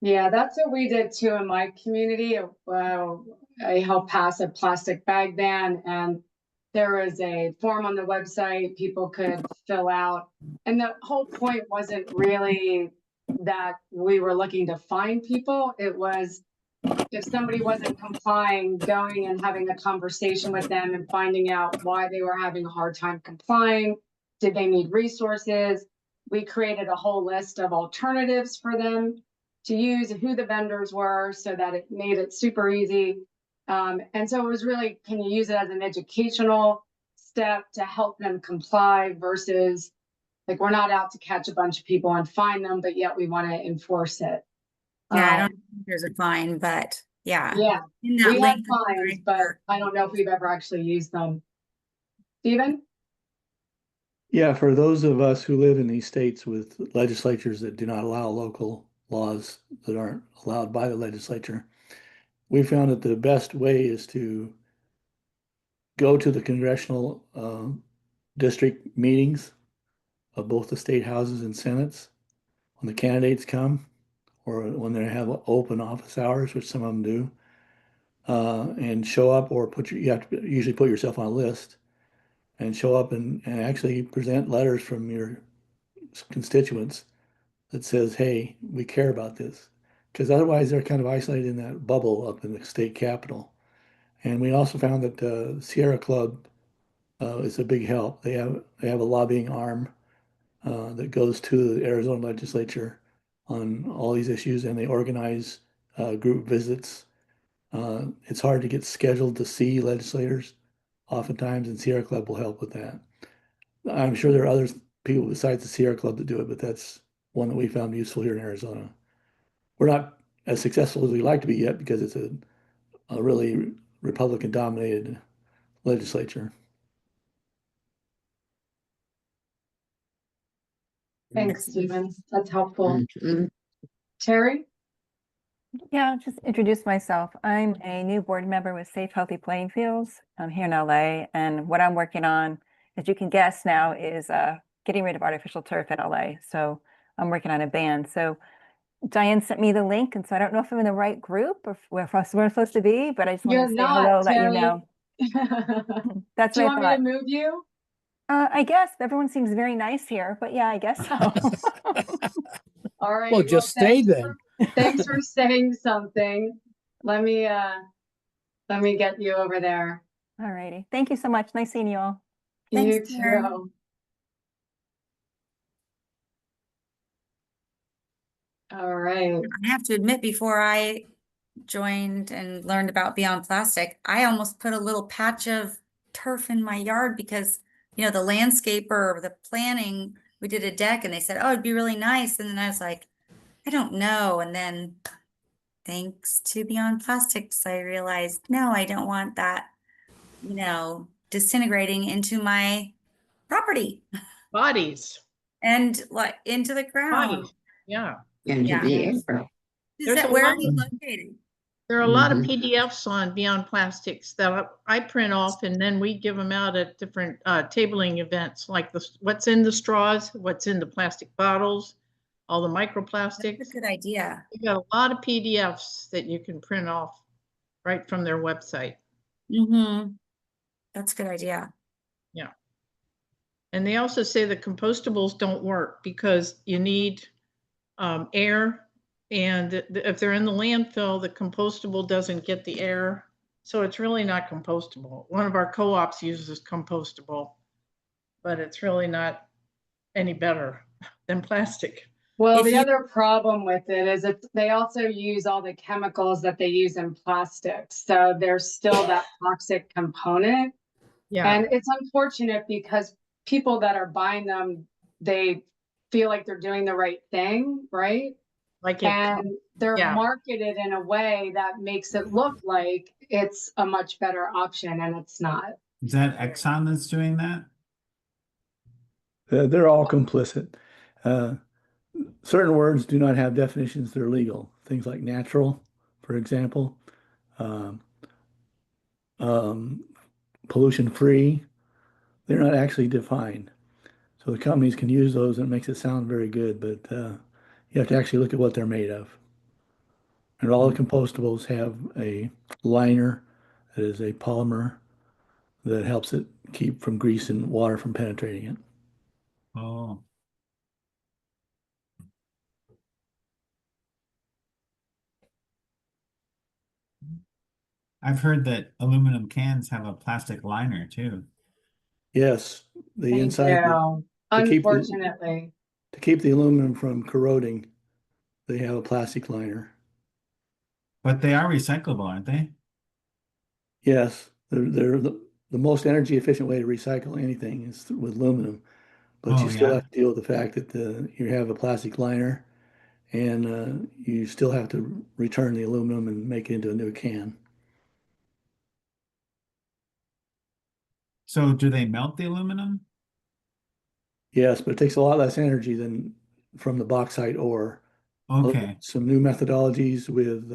Yeah, that's what we did too in my community. I helped pass a plastic bag ban, and there was a form on the website people could fill out. And the whole point wasn't really that we were looking to find people. It was if somebody wasn't complying, going and having a conversation with them and finding out why they were having a hard time complying. Did they need resources? We created a whole list of alternatives for them to use, who the vendors were, so that it made it super easy. And so it was really, can you use it as an educational step to help them comply versus like, we're not out to catch a bunch of people and find them, but yet we want to enforce it. Yeah, I don't think there's a fine, but yeah. Yeah, In that we have link, fines, but I don't know if we've ever actually used them. Steven? Yeah, for those of us who live in these states with legislatures that do not allow local laws that aren't allowed by the legislature, we found that the best way is to go to the congressional district meetings of both the state houses and senates when the candidates come, or when they have open office hours, which some of them do, and show up, or you have to usually put yourself on a list and show up and actually present letters from your constituents that says, hey, we care about this. Because otherwise they're kind of isolated in that bubble up in the state capitol. And we also found that Sierra Club is a big help. They have a lobbying arm that goes to the Arizona legislature on all these issues, and they organize group visits. It's hard to get scheduled to see legislators oftentimes, and Sierra Club will help with that. I'm sure there are other people besides the Sierra Club that do it, but that's one that we found useful here in Arizona. We're not as successful as we'd like to be yet because it's a really Republican dominated legislature. Thanks, Steven. That's helpful. Terry? Yeah, I'll just introduce myself. I'm a new board member with Safe Healthy Playing Fields. I'm here in LA, and what I'm working on, as you can guess now, is getting rid of artificial turf in LA. So I'm working on a ban. So Diane sent me the link, and so I don't know if I'm in the right group or where we're supposed to be, but I just want You're to say not, hello, let you Terry. know. That's Do you what I want me thought. to move you? I guess everyone seems very nice here, but yeah, I guess so. All right. Well, just stay thanks then. Thanks for saying something. Let me get you over there. All righty. Thank you so much. Nice seeing you all. Thanks, You Terry. too. All right. I have to admit, before I joined and learned about Beyond Plastic, I almost put a little patch of turf in my yard because, you know, the landscaper or the planning, we did a deck and they said, oh, it'd be really nice. And then I was like, I don't know. And then thanks to Beyond Plastics, I realized, no, I don't want that, you know, disintegrating into my property Bodies, and like into the ground. bodies, yeah. Yeah. Is There's that, a where are lot you of- located? There are a lot of PDFs on Beyond Plastics that I print off, and then we give them out at different tabling events, like what's in the straws, what's in the plastic bottles, all the microplastics. That's a good idea. You got a lot of PDFs that you can print off right from their website. Mm-hmm. That's a good idea. Yeah. And they also say the compostables don't work because you need air. And if they're in the landfill, the compostable doesn't get the air. So it's really not compostable. One of our co-ops uses compostable, but it's really not any better than plastic. Well, If the you- other problem with it is that they also use all the chemicals that they use in plastics. So there's still that toxic component. Yeah. And it's unfortunate because people that are buying them, they feel like they're doing the right thing, right? Like it, And they're yeah. marketed in a way that makes it look like it's a much better option, and it's not. Is that Exxon that's doing that? They're all complicit. Certain words do not have definitions that are legal. Things like natural, for example, um, pollution free, they're not actually defined. So the companies can use those and it makes it sound very good, but you have to actually look at what they're made of. And all the compostables have a liner that is a polymer that helps it keep from grease and water from penetrating it. Oh. I've heard that aluminum cans have a plastic liner too. Yes, the Thank inside you. to keep Unfortunately. the aluminum from corroding, they have a plastic liner. But they are recyclable, aren't they? Yes, they're the most energy efficient way to recycle anything is with aluminum, but Oh, you still yeah. have to deal with the fact that you have a plastic liner and you still have to return the aluminum and make it into a new can. So do they melt the aluminum? Yes, but it takes a lot less energy than from the bauxite ore. Okay. Some new methodologies with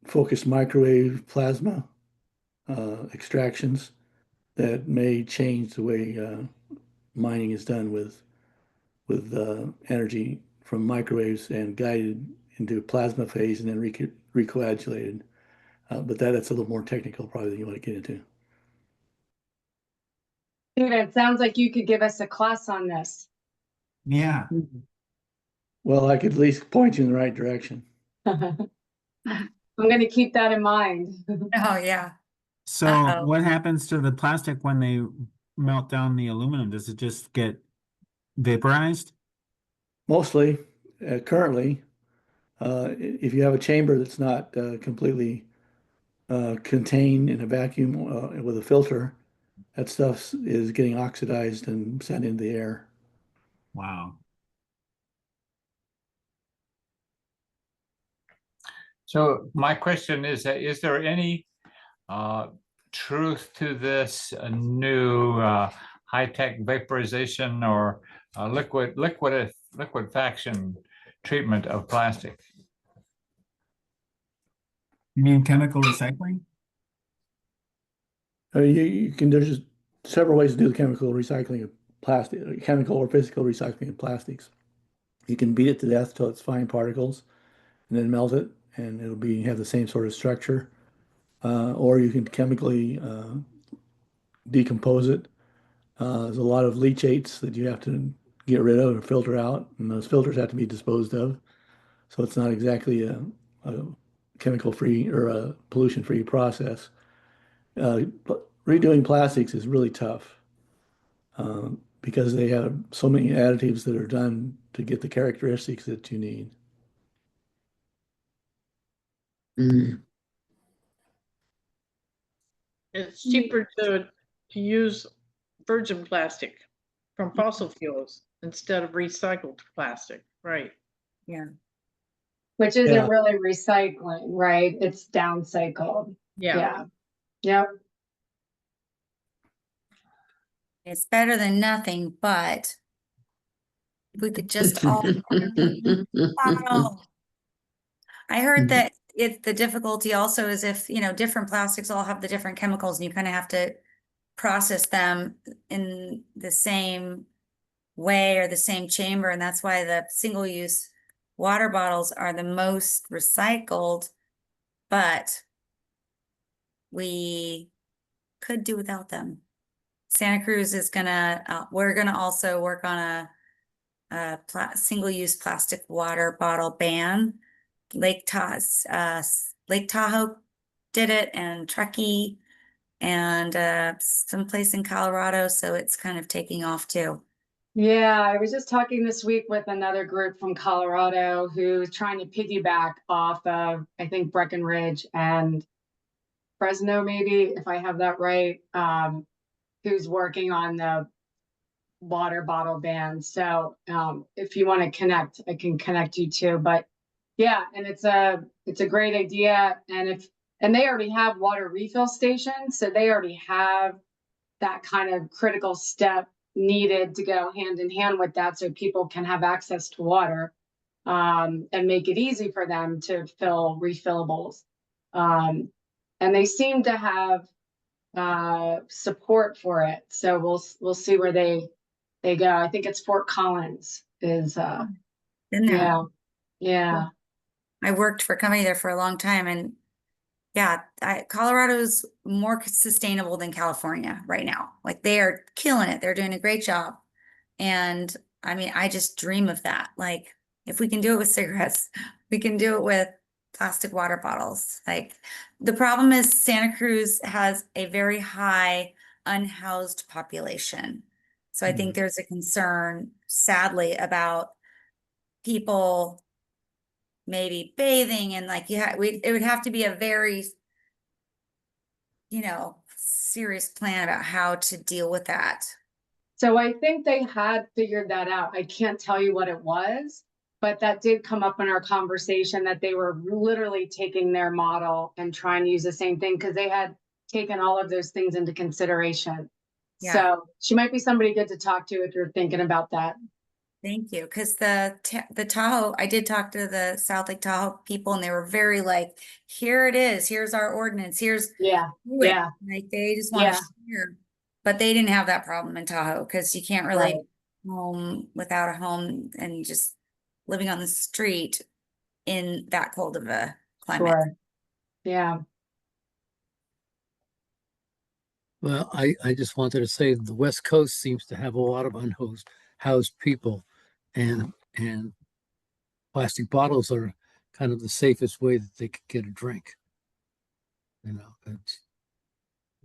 focused microwave plasma extractions that may change the way mining is done with energy from microwaves and guided into plasma phase and then recoagulated. But that's a little more technical probably than you want to get into. Dude, it sounds like you could give us a class on this. Yeah. Well, I could at least point you in the right direction. I'm going to keep that in mind. Oh, yeah. So Uh-oh. what happens to the plastic when they melt down the aluminum? Does it just get vaporized? Mostly, currently, if you have a chamber that's not completely contained in a vacuum with a filter, that stuff is getting oxidized and sent into the air. Wow. So my question is there any truth to this new high-tech vaporization or liquefaction treatment of plastic? You mean chemical recycling? You can, there's just several ways to do the chemical recycling of plastic, chemical or physical recycling of plastics. You can beat it to death till it's fine particles and then melt it and it'll have the same sort of structure. Or you can chemically decompose it. There's a lot of leachates that you have to get rid of or filter out, and those filters have to be disposed of. So it's not exactly a chemical-free or a pollution-free process. But redoing plastics is really tough because they have so many additives that are done to get the characteristics that you need. It's cheaper to use virgin plastic from fossil fuels instead of recycled plastic, right? Yeah. Which isn't Yeah. really recycling, right? It's downcycled. Yeah. Yep. It's better than nothing, but if we could just all. Wow. I heard that the difficulty also is if, different plastics all have the different chemicals and you kind of have to process them in the same way or the same chamber. And that's why the single-use water bottles are the most recycled, but we could do without them. Santa Cruz is we're gonna also work on a single-use plastic water bottle ban. Lake Tahoe did it, and Truckee, and someplace in Colorado. So it's kind of taking off too. Yeah, I was just talking this week with another group from Colorado who's trying to piggyback off of, I think, Breckenridge and Fresno, maybe, if I have that right, who's working on the water bottle ban. So if you want to connect, I can connect you too. But yeah, and it's a great idea. And they already have water refill stations, so they already have that kind of critical step needed to go hand in hand with that so people can have access to water. and make it easy for them to fill refillables. And they seem to have support for it. So we'll see where they go. I think it's Fort Collins is Been there. yeah. I worked for a company there for a long time, and yeah, Colorado's more sustainable than California right now. Like they are killing it. They're doing a great job. And I mean, I just dream of that. Like if we can do it with cigarettes, we can do it with plastic water bottles. Like the problem is Santa Cruz has a very high unhoused population. So I think there's a concern, sadly, about people maybe bathing and like it would have to be a very serious plan about how to deal with that. So I think they had figured that out. I can't tell you what it was, but that did come up in our conversation that they were literally taking their model and trying to use the same thing because they had taken all of those things into consideration. Yeah. So she might be somebody good to talk to if you're thinking about that. Thank you. Because the Tahoe, I did talk to the South Lake Tahoe people, and they were very like, here it is. Here's our ordinance. Here's Yeah. Like they just want to share. But they didn't have that problem in Tahoe because you can't really home without a home and just living on the street in that cold of a climate. Sure. Yeah. Well, I just wanted to say the West Coast seems to have a lot of housed people, and plastic bottles are kind of the safest way that they could get a drink. It's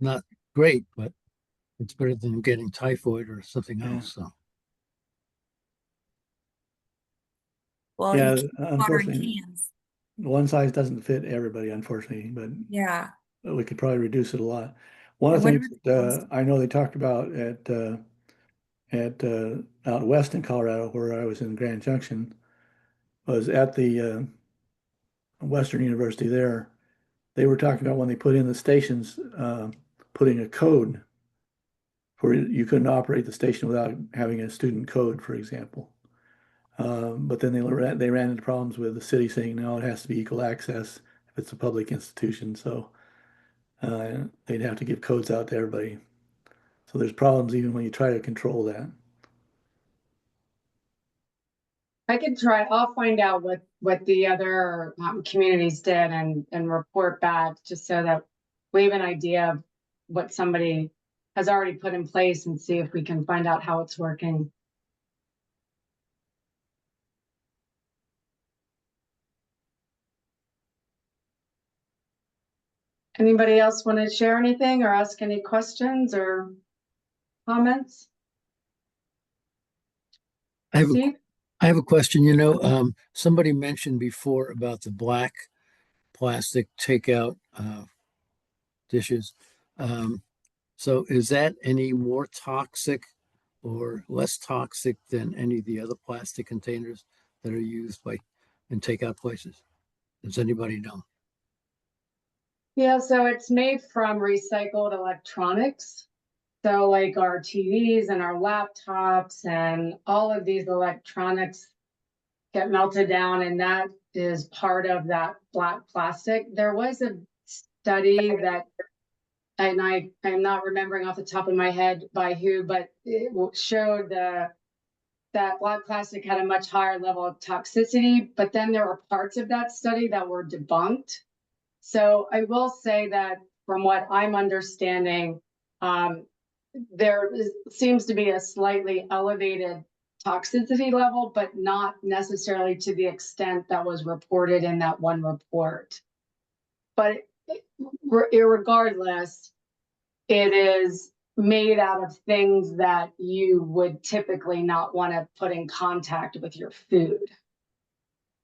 not great, but it's better than getting typhoid or something else. So Well, Yeah, you keep water in unfortunately, cans. one size doesn't fit everybody, unfortunately, but Yeah. we could probably reduce it a lot. One of the What things are the that I know they talked about at out west in Colorado, where I was in Grand Junction, was at the Western University there. They were talking about when they put in the stations, putting a code for you couldn't operate the station without having a student code, for example. But then they ran into problems with the city saying, no, it has to be equal access if it's a public institution. So they'd have to give codes out to everybody. So there's problems even when you try to control that. I could try, I'll find out what the other communities did and report back just so that we have an idea of what somebody has already put in place and see if we can find out how it's working. Anybody else want to share anything or ask any questions or comments? Steve? I have a question. Somebody mentioned before about the black plastic takeout dishes. So is that any more toxic or less toxic than any of the other plastic containers that are used in takeout places? Does anybody know? Yeah, so it's made from recycled electronics. So like our TVs and our laptops and all of these electronics get melted down, and that is part of that black plastic. There was a study that, and I'm not remembering off the top of my head by who, but it showed that black plastic had a much higher level of toxicity, but then there were parts of that study that were debunked. So I will say that from what I'm understanding, seems to be a slightly elevated toxicity level, but not necessarily to the extent that was reported in that one report. But irregardless, it is made out of things that you would typically not want to put in contact with your food.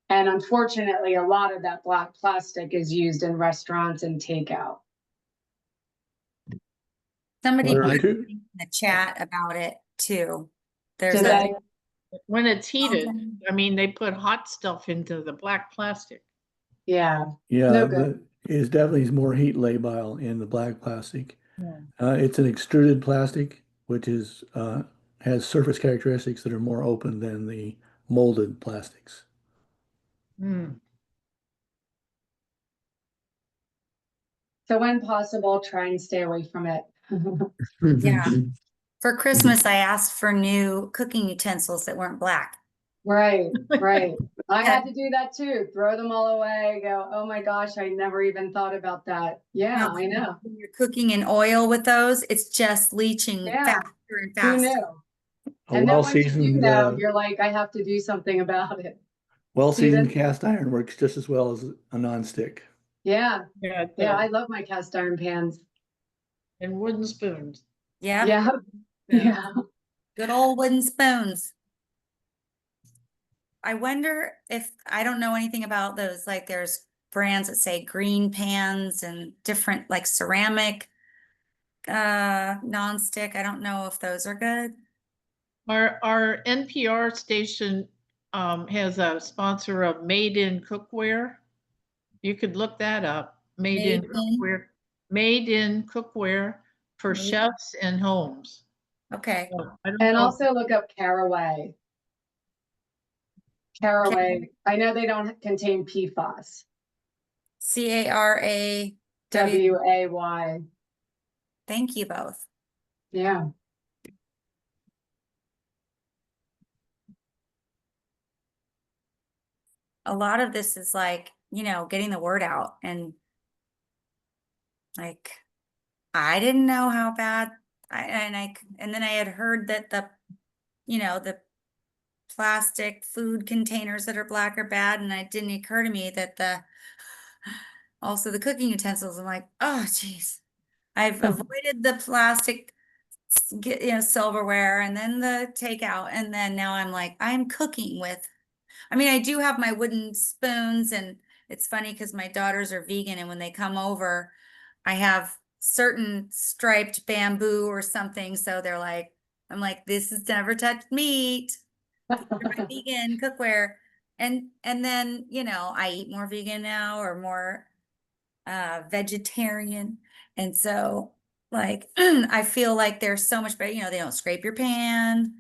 And unfortunately, a lot of that black plastic is used in restaurants and takeout. Somebody Well, put in the chat about it too. There's when it's heated, I mean, they put hot stuff into the black plastic. Yeah. Yeah, No good. It's definitely more heat labile in the black plastic. Yeah. It's an extruded plastic, which has surface characteristics that are more open than the molded plastics. Hmm. So when possible, try and stay away from it. Yeah. For Christmas, I asked for new cooking utensils that weren't black. Right, right. I Yeah. had to do that too. Throw them all away, go, oh my gosh, I never even thought about that. Yeah, I know. When you're cooking in oil with those, it's just leaching Yeah. faster and Who faster. knew? A And then once you do well-seasoned, know, you're like, I have to do something about it. well-seasoned Steven? cast iron works just as well as a nonstick. Yeah, Yeah, yeah, I love my cast iron pans. and wooden spoons. Yep. Yeah, yeah. Good old wooden spoons. I wonder if, I don't know anything about those, like there's brands that say green pans and different like ceramic non-stick. I don't know if those are good. Our NPR station has a sponsor of Made in Cookware. You could look that up. Made in Cookware. Made in Cookware for Made- chefs and homes. Okay. So I don't And know. also look up Caraway. Caraway. I know they don't contain PFAS. CARAW. WAY. Thank you both. Yeah. A lot of this is like, you know, getting the word out, and like I didn't know how bad and then I had heard that you know, the plastic food containers that are black are bad, and it didn't occur to me that also the cooking utensils. I'm like, oh geez, I've avoided the plastic, you know, silverware, and then the takeout, and then now I'm like, I'm cooking with. I mean, I do have my wooden spoons, and it's funny because my daughters are vegan, and when they come over, I have certain striped bamboo or something. So they're like, I'm like, this has never touched meat. These are my vegan cookware. And then, you know, I eat more vegan now, or more vegetarian. And so like I feel like there's so much better, you know, they don't scrape your pan,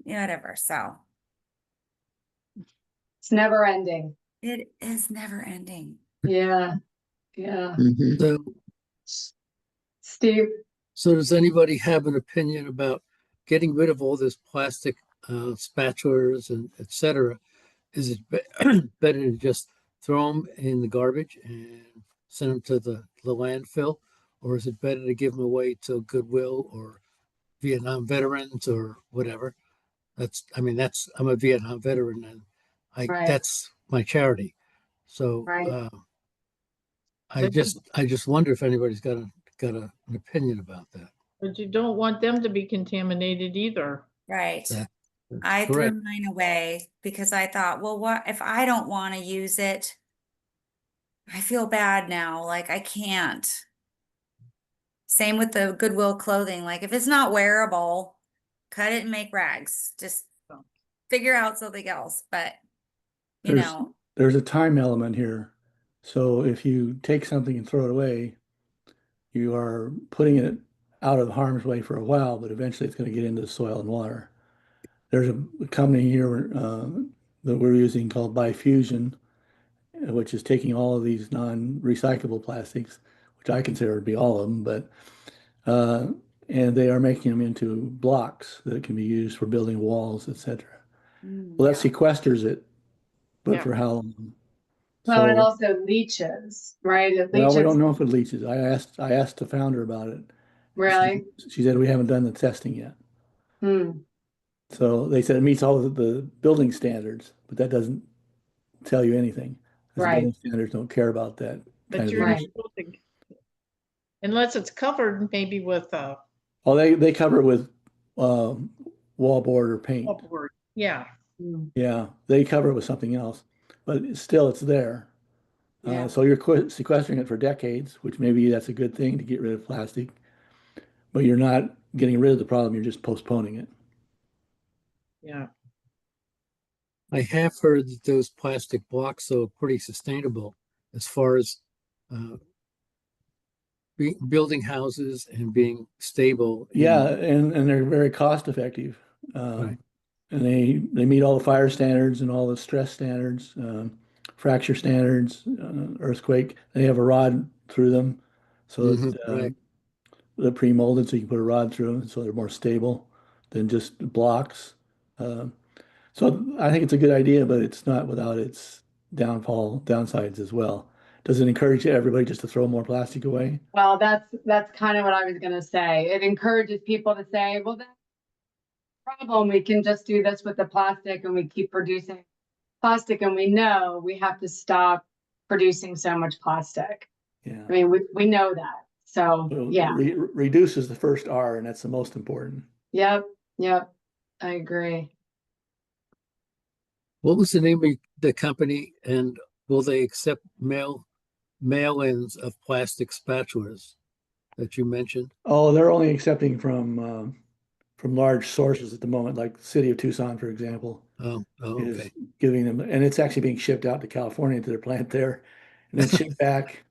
you know, whatever. So It's never ending. it is never ending. Yeah. Yeah. So, Steve? so does anybody have an opinion about getting rid of all this plastic spatulas and et cetera? Is it better to just throw them in the garbage and send them to the landfill? Or is it better to give them away to Goodwill or Vietnam veterans or whatever? I'm a Vietnam veteran, and Right. that's my charity. So Right. I just wonder if anybody's got an opinion about that. But you don't want them to be contaminated either. Right. That's I correct. threw mine away because I thought, well, what if I don't want to use it? I feel bad now. Like I can't. Same with the Goodwill clothing. Like if it's not wearable, cut it and make rags. Just figure out something else. But you There's know, there's a time element here. So if you take something and throw it away, you are putting it out of harm's way for a while, but eventually it's going to get into the soil and water. There's a company here that we're using called Bifusion, which is taking all of these non-recyclable plastics, which I consider to be all of them, but uh, and they are making them into blocks that can be used for building walls, etc. Well, that sequesters it, but Yeah. for how long? Well, it So, also leaches, right? It well, we leaches. don't know if it leaches. I asked the founder about it. Really? She said we haven't done the testing yet. Hmm. So they said it meets all of the building standards, but that doesn't tell you anything. Because the Right. building standards don't care about that But kind of you're thing. not supposed to, unless it's covered maybe with Oh, they cover it with wallboard or paint. pulpwood. Yeah. Hmm. Yeah, they cover it with something else, but still it's there. Yeah. So you're sequestering it for decades, which maybe that's a good thing to get rid of plastic, but you're not getting rid of the problem, you're just postponing it. Yeah. I have heard that those plastic blocks are pretty sustainable as far as building houses and being stable. Yeah, and they're very cost effective. Right. And they meet all the fire standards and all the stress standards. fracture standards, earthquake. They have a rod through them, so that Right. they're pre-molded, so you can put a rod through them, so they're more stable than just blocks. So I think it's a good idea, but it's not without its downsides as well. Does it encourage everybody just to throw more plastic away? Well, that's kind of what I was gonna say. It encourages people to say, well, that's the problem. We can just do this with the plastic and we keep producing plastic and we know we have to stop producing so much plastic. Yeah. I mean, we know that. So, So yeah. reduce is the first R, and that's the most important. Yep. Yep. I agree. What was the name of the company, and will they accept mail-ins of plastic spatulas that you mentioned? Oh, they're only accepting from large sources at the moment, like the city of Tucson, for example, Oh, is okay. giving them, and it's actually being shipped out to California to their plant there, and then shipped back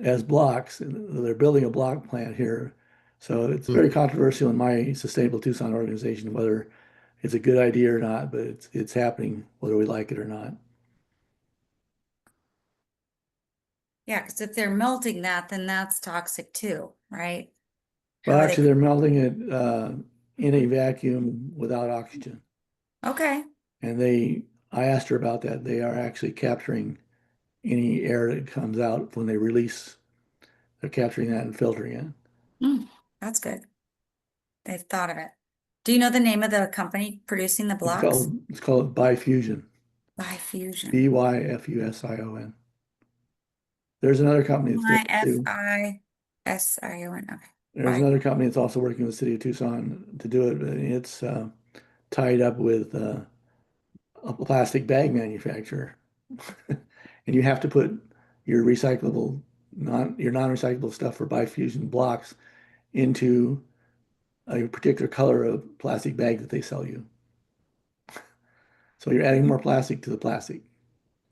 as blocks. And they're building a block plant here, so it's Hmm. very controversial in my Sustainable Tucson organization whether it's a good idea or not, but it's happening whether we like it or not. Yeah, because if they're melting that, then that's toxic too, right? How Well, are actually, they? they're melting it in a vacuum without oxygen. Okay. And I asked her about that. They are actually capturing any air that comes out when they release. They're capturing that and filtering it. That's good. They've thought of it. Do you know the name of the company producing the blocks? It's called Bifusion. Bifusion. Byfusion. There's another company that's doing it too. Bifision. Okay. There's another company that's also working with the city of Tucson to do it. It's tied up with a plastic bag manufacturer. And you have to put your non-recyclable stuff for Bifusion blocks into a particular color of plastic bag that they sell you. So you're adding more plastic to the plastic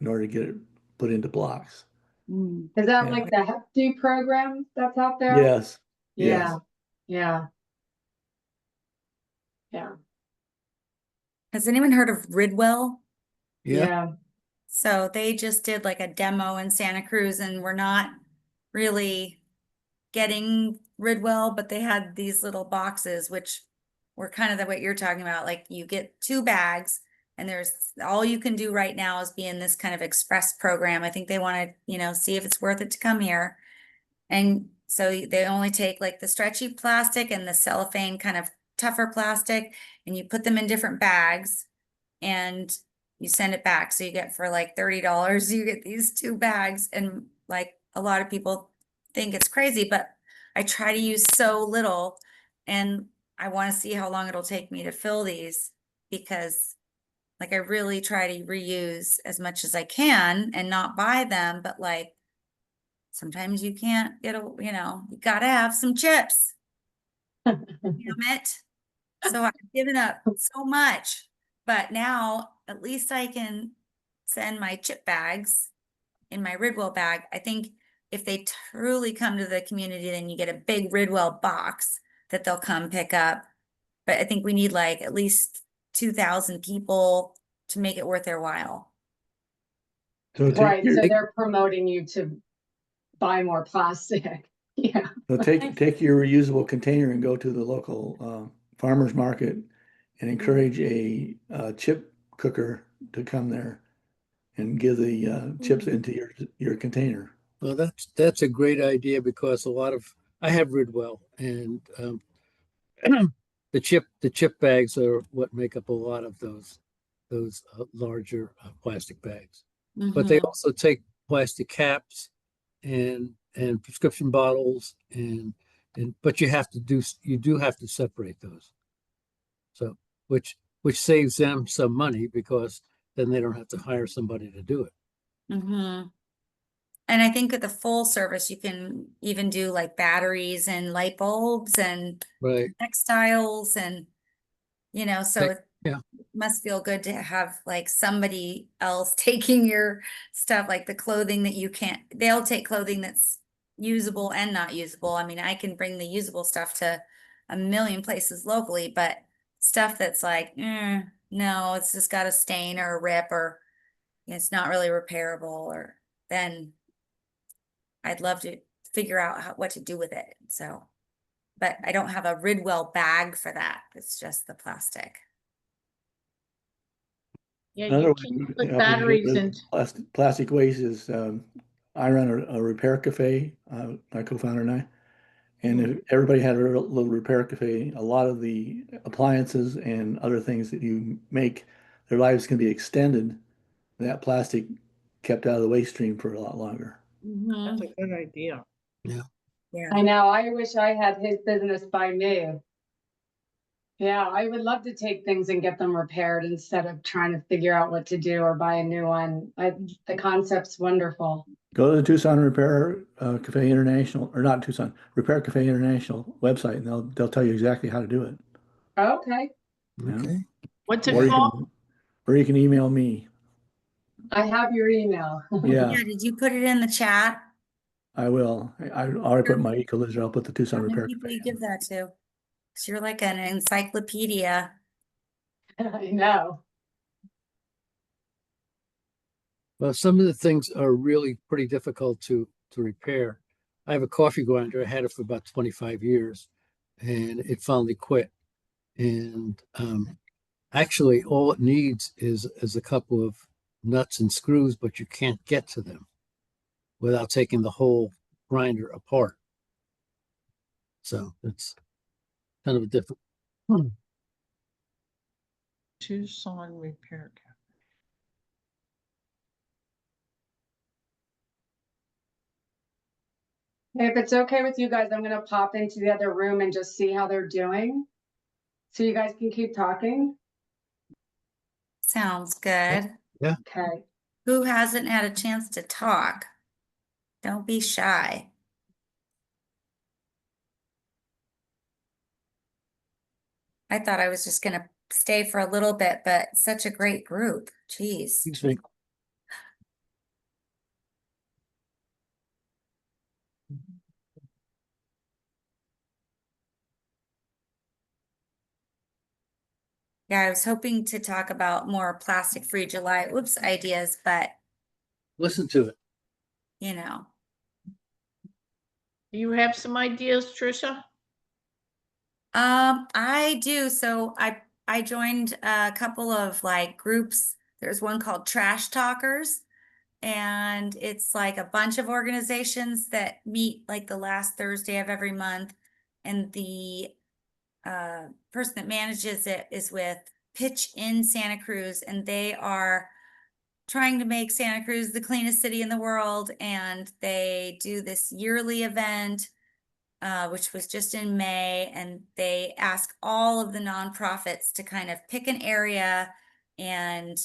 in order to get it put into blocks. Is that Yeah. like the Hep program that's out there? Yes, Yeah. yes. Yeah. Yeah. Has anyone heard of Ridwell? Yeah. Yeah. So they just did like a demo in Santa Cruz and we're not really getting Ridwell, but they had these little boxes, which were kind of what you're talking about. Like you get 2 bags and there's all you can do right now is be in this kind of express program. I think they want to, see if it's worth it to come here. And so they only take like the stretchy plastic and the cellophane kind of tougher plastic, and you put them in different bags and you send it back. So you get for like $30, you get these 2 bags. And like a lot of people think it's crazy, but I try to use so little and I want to see how long it'll take me to fill these because like I really try to reuse as much as I can and not buy them, but like sometimes you can't get you gotta have some chips. Damn it. So I've given up so much, but now at least I can send my chip bags in my Ridwell bag. I think if they truly come to the community, then you get a big Ridwell box that they'll come pick up. But I think we need like at least 2,000 people to make it worth their while. So Right. So they're promoting you to buy more plastic. Yeah. take your reusable container and go to the local farmer's market and encourage a chip cooker to come there and give the chips into your container. Well, that's a great idea because I have Ridwell, and the chip bags are what make up a lot of those larger plastic bags. But they also take plastic caps and prescription bottles but you do have to separate those. So which saves them some money because then they don't have to hire somebody to do it. And I think at the full service, you can even do like batteries and light bulbs and Right. textiles and, so it Yeah. must feel good to have like somebody else taking your stuff, like the clothing that you can't, they'll take clothing that's usable and not usable. I mean, I can bring the usable stuff to a million places locally, but stuff that's like, no, it's just got a stain or a rip or, it's not really repairable, or then I'd love to figure out what to do with it. So, but I don't have a Ridwell bag for that. It's just the plastic. Yeah, Another you way can't to put help batteries reduce in. plastic waste is, I run a repair cafe, my co-founder and I. And if everybody had a little repair cafe, a lot of the appliances and other things that you make, their lives can be extended. That plastic kept out of the waste stream for a lot longer. That's a good idea. Yeah. Yeah. I know, I wish I had his business by me. Yeah, I would love to take things and get them repaired instead of trying to figure out what to do or buy a new one. The concept's wonderful. Go to the Tucson Repair Cafe International, or not Tucson, Repair Cafe International website, and they'll tell you exactly how to do it. Okay, Yeah. Okay. What's Or it you called? can, or you can email me. I have your email. Yeah, Yeah, did you put it in the chat? I will. I already put my eco-lizard. I'll put the Tucson How many Repair people Cafe you in. give that to? 'Cause you're like an encyclopedia. I know. Well, some of the things are really pretty difficult to repair. I have a coffee grinder. I had it for about 25 years and it finally quit. And actually all it needs is a couple of nuts and screws, but you can't get to them without taking the whole grinder apart. So it's kind of a different. Tucson Repair Cafe. If it's okay with you guys, I'm gonna pop into the other room and just see how they're doing. So you guys can keep talking. Sounds good. Yeah. Okay. Who hasn't had a chance to talk? Don't be shy. I thought I was just gonna stay for a little bit, but such a great group. Jeez. Excuse me. Yeah, I was hoping to talk about more plastic-free July, ideas, but Listen to it. you know, Do you have some ideas, Trisha? I do. So I joined a couple of like groups. There's one called Trash Talkers, and it's like a bunch of organizations that meet like the last Thursday of every month. And the person that manages it is with Pitch in Santa Cruz, and they are trying to make Santa Cruz the cleanest city in the world. And they do this yearly event, which was just in May, and they ask all of the nonprofits to kind of pick an area and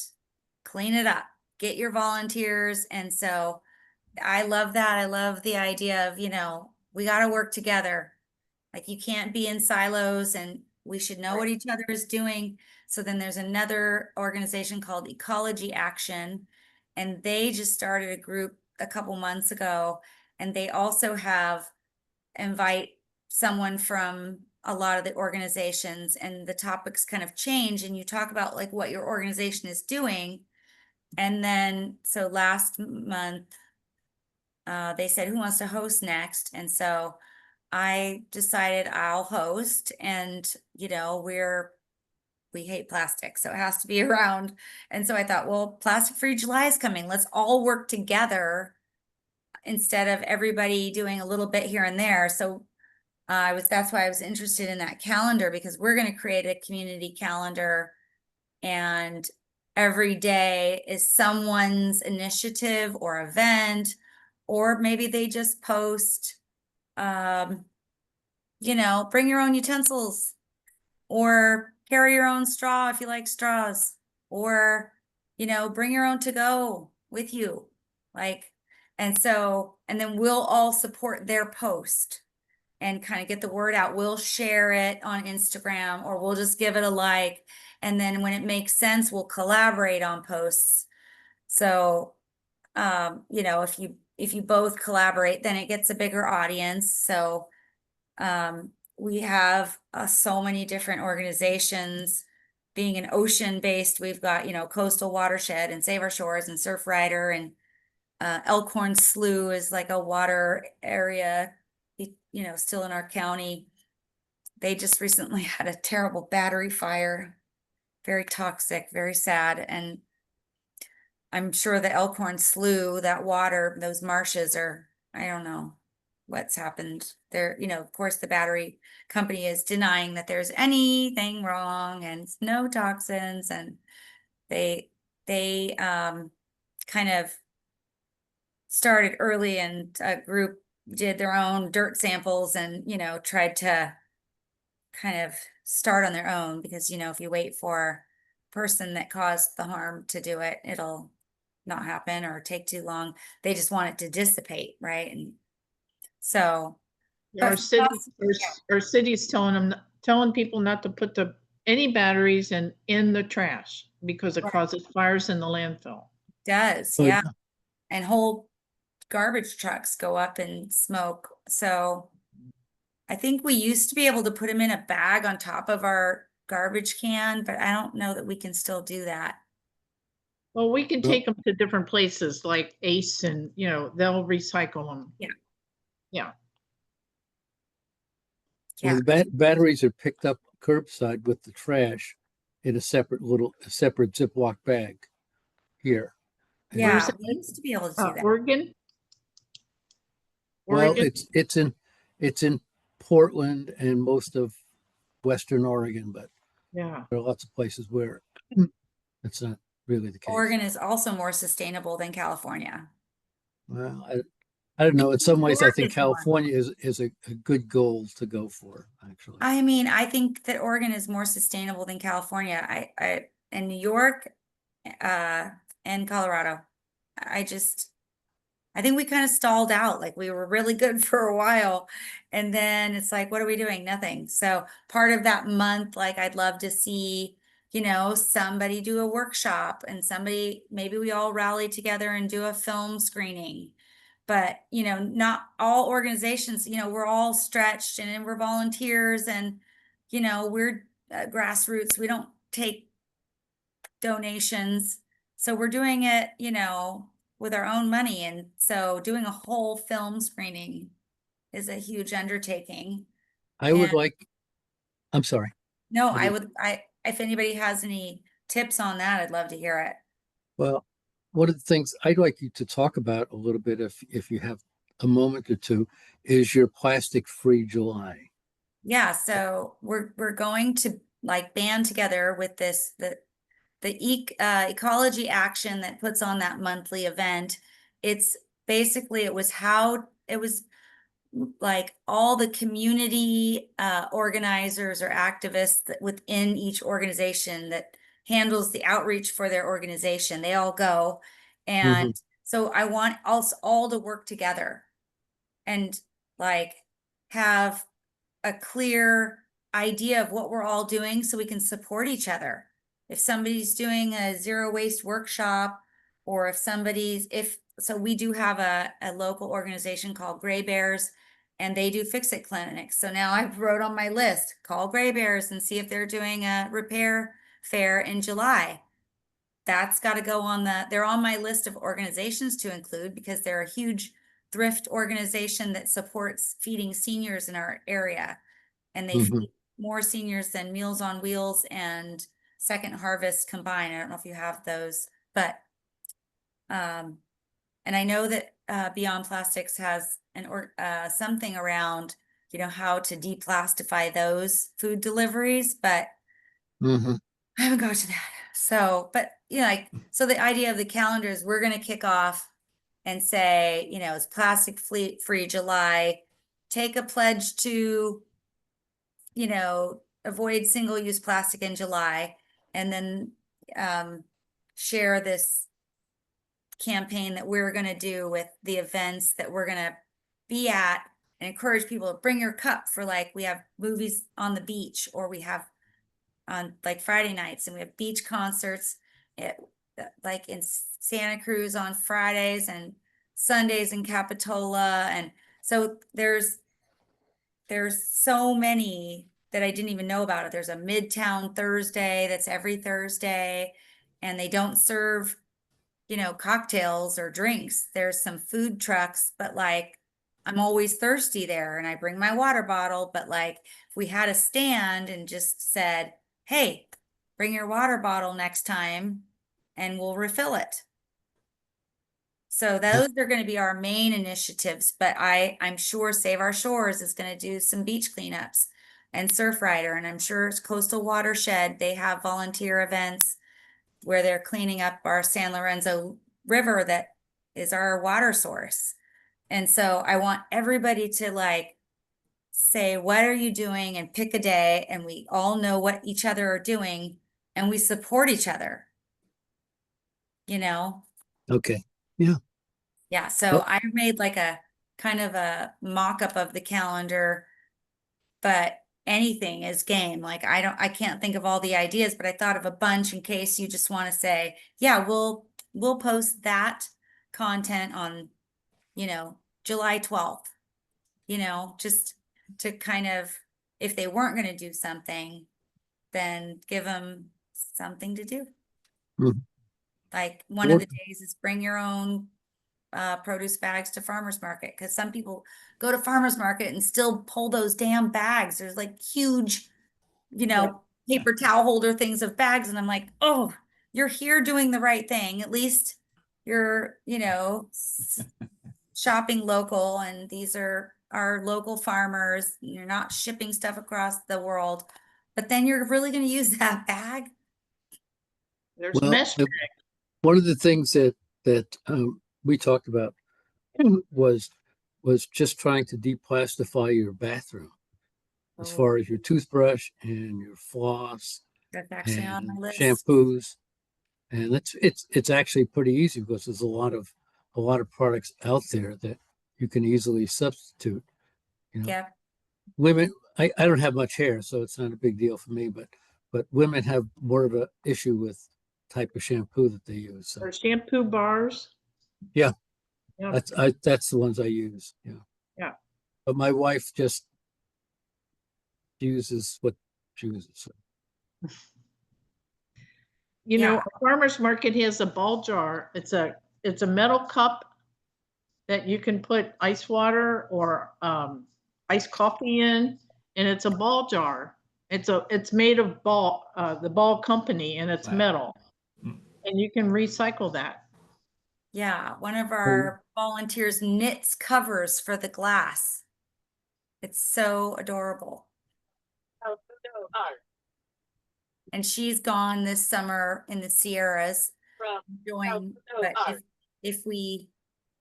clean it up, get your volunteers. And so I love that. I love the idea of, we got to work together. Like you can't be in silos, and we should know what each other is doing. So then there's another organization called Ecology Action, and they just started a group a couple months ago, and they also invite someone from a lot of the organizations, and the topics kind of change, and you talk about like what your organization is doing. And then, so last month, they said, who wants to host next? And so I decided I'll host, and we hate plastic, so it has to be around. And so I thought, well, Plastic Free July is coming. Let's all work together instead of everybody doing a little bit here and there. So that's why I was interested in that calendar, because we're going to create a community calendar, and every day is someone's initiative or event, or maybe they just post, bring your own utensils, or carry your own straw if you like straws, or, bring your own to go with you. And then we'll all support their post and kind of get the word out. We'll share it on Instagram, or we'll just give it a like. And then when it makes sense, we'll collaborate on posts. So, if you both collaborate, then it gets a bigger audience. So, we have so many different organizations being an ocean based, we've got, Coastal Watershed and Save Our Shores and Surf Rider, and Elkhorn Slough is like a water area, still in our county. They just recently had a terrible battery fire, very toxic, very sad. And I'm sure the Elkhorn Slough, that water, those marshes are, I don't know what's happened there. Of course, the battery company is denying that there's anything wrong and no toxins. And they kind of started early, and a group did their own dirt samples and, tried to kind of start on their own, because, if you wait for a person that caused the harm to do it, it'll not happen or take too long. They just want it to dissipate, right? And so Our city's telling people not to put any batteries in the trash because it causes fires in the landfill. does, But- yeah. And whole garbage trucks go up in smoke. So I think we used to be able to put them in a bag on top of our garbage can, but I don't know that we can still do that. Well, we can take them to different places like Ace, and they'll recycle them. Yeah. Yeah. Well, the batteries are picked up curbside with the trash in a separate Ziploc bag here. Yeah, Where's it? we used to be able to do that. Oregon? Well, Oregon? it's in Portland and most of Western Oregon, but Yeah. there are lots of places where it's not really the case. Oregon is also more sustainable than California. Well, I don't know. In some ways, I think Oregon's more. California is a good goal to go for, actually. I mean, I think that Oregon is more sustainable than California. I and New York, and Colorado. I think we kind of stalled out. Like, we were really good for a while, and then it's like, what are we doing? Nothing. So part of that month, like, I'd love to see, somebody do a workshop, and maybe we all rally together and do a film screening. But, not all organizations, we're all stretched, and we're volunteers, and, we're grassroots. We don't take donations. So we're doing it, with our own money. And so doing a whole film screening is a huge undertaking. I'm sorry. No, if anybody has any tips on that, I'd love to hear it. Well, one of the things I'd like you to talk about a little bit, if you have a moment or two, is your plastic-free July. Yeah, so we're going to band together with the ecology action that puts on that monthly event. It was like all the community organizers or activists within each organization that handles the outreach for their organization. They all go. And so I want us all to work together and have a clear idea of what we're all doing so we can support each other. If somebody's doing a zero waste workshop, or so we do have a local organization called Gray Bears, and they do fix-it clinics. So now I wrote on my list, call Gray Bears and see if they're doing a repair fair in July. That's got to go they're on my list of organizations to include, because they're a huge thrift organization that supports feeding seniors in our area. And they feed more seniors than Meals on Wheels and Second Harvest combined. I don't know if you have those, but and I know that Beyond Plastics has something around how to deplastify those food deliveries, but I haven't got to that. So, but so the idea of the calendar is we're going to kick off and say, it's plastic free July. Take a pledge to avoid single-use plastic in July, and then share this campaign that we're going to do with the events that we're going to be at, and encourage people to bring your cup for, we have movies on the beach, or we have on Friday nights, and we have beach concerts in Santa Cruz on Fridays, and Sundays in Capitola. And so there's so many that I didn't even know about it. There's a Midtown Thursday that's every Thursday, and they don't serve, you know, cocktails or drinks. There's some food trucks, but like I'm always thirsty there and I bring my water bottle. But like if we had a stand and just said, hey, bring your water bottle next time and we'll refill it. So those are going to be our main initiatives, but I'm sure Save Our Shores is going to do some beach cleanups and Surfrider, and I'm sure it's Coastal Watershed. They have volunteer events where they're cleaning up our San Lorenzo River that is our water source. And so I want everybody to like say, what are you doing, and pick a day, and we all know what each other are doing and we support each other, you know? Okay. Yeah. Yeah, so I made like a kind of a mock-up of the calendar, but anything is game. Like I can't think of all the ideas, but I thought of a bunch in case you just want to say, yeah, we'll post that content on, you know, July 12th, you know, just to kind of, if they weren't going to do something, then give them something to do. Mhm. Like one of the days is bring your own produce bags to farmers market, because some people go to farmers market and still pull those damn bags. There's like huge, you know, paper towel holder things of bags, and I'm like, oh, you're here doing the right thing. At least you're, you know, shopping local, and these are our local farmers. You're not shipping stuff across the world, but then you're really going to use that bag. There's Well, mesh bag. one of the things that we talked about was just trying to deplastify your bathroom, as far as your toothbrush and your floss That's actually on my and list. shampoos. And it's actually pretty easy because there's a lot of products out there that you can easily substitute. You know, Yeah. women, I don't have much hair, so it's not a big deal for me, but women have more of an issue with type of shampoo that they use. So Or shampoo bars. yeah, Yeah. that's the ones I use. Yeah. Yeah. But my wife just uses what she uses. You know, Yeah. a farmer's market has a ball jar. It's a metal cup that you can put ice water or iced coffee in, and it's a ball jar. It's made of the Ball company, and it's Wow. metal, and you can recycle that. Yeah, one of our volunteers knits covers for the glass. It's so adorable. And she's gone this summer in the Sierras doing, but if we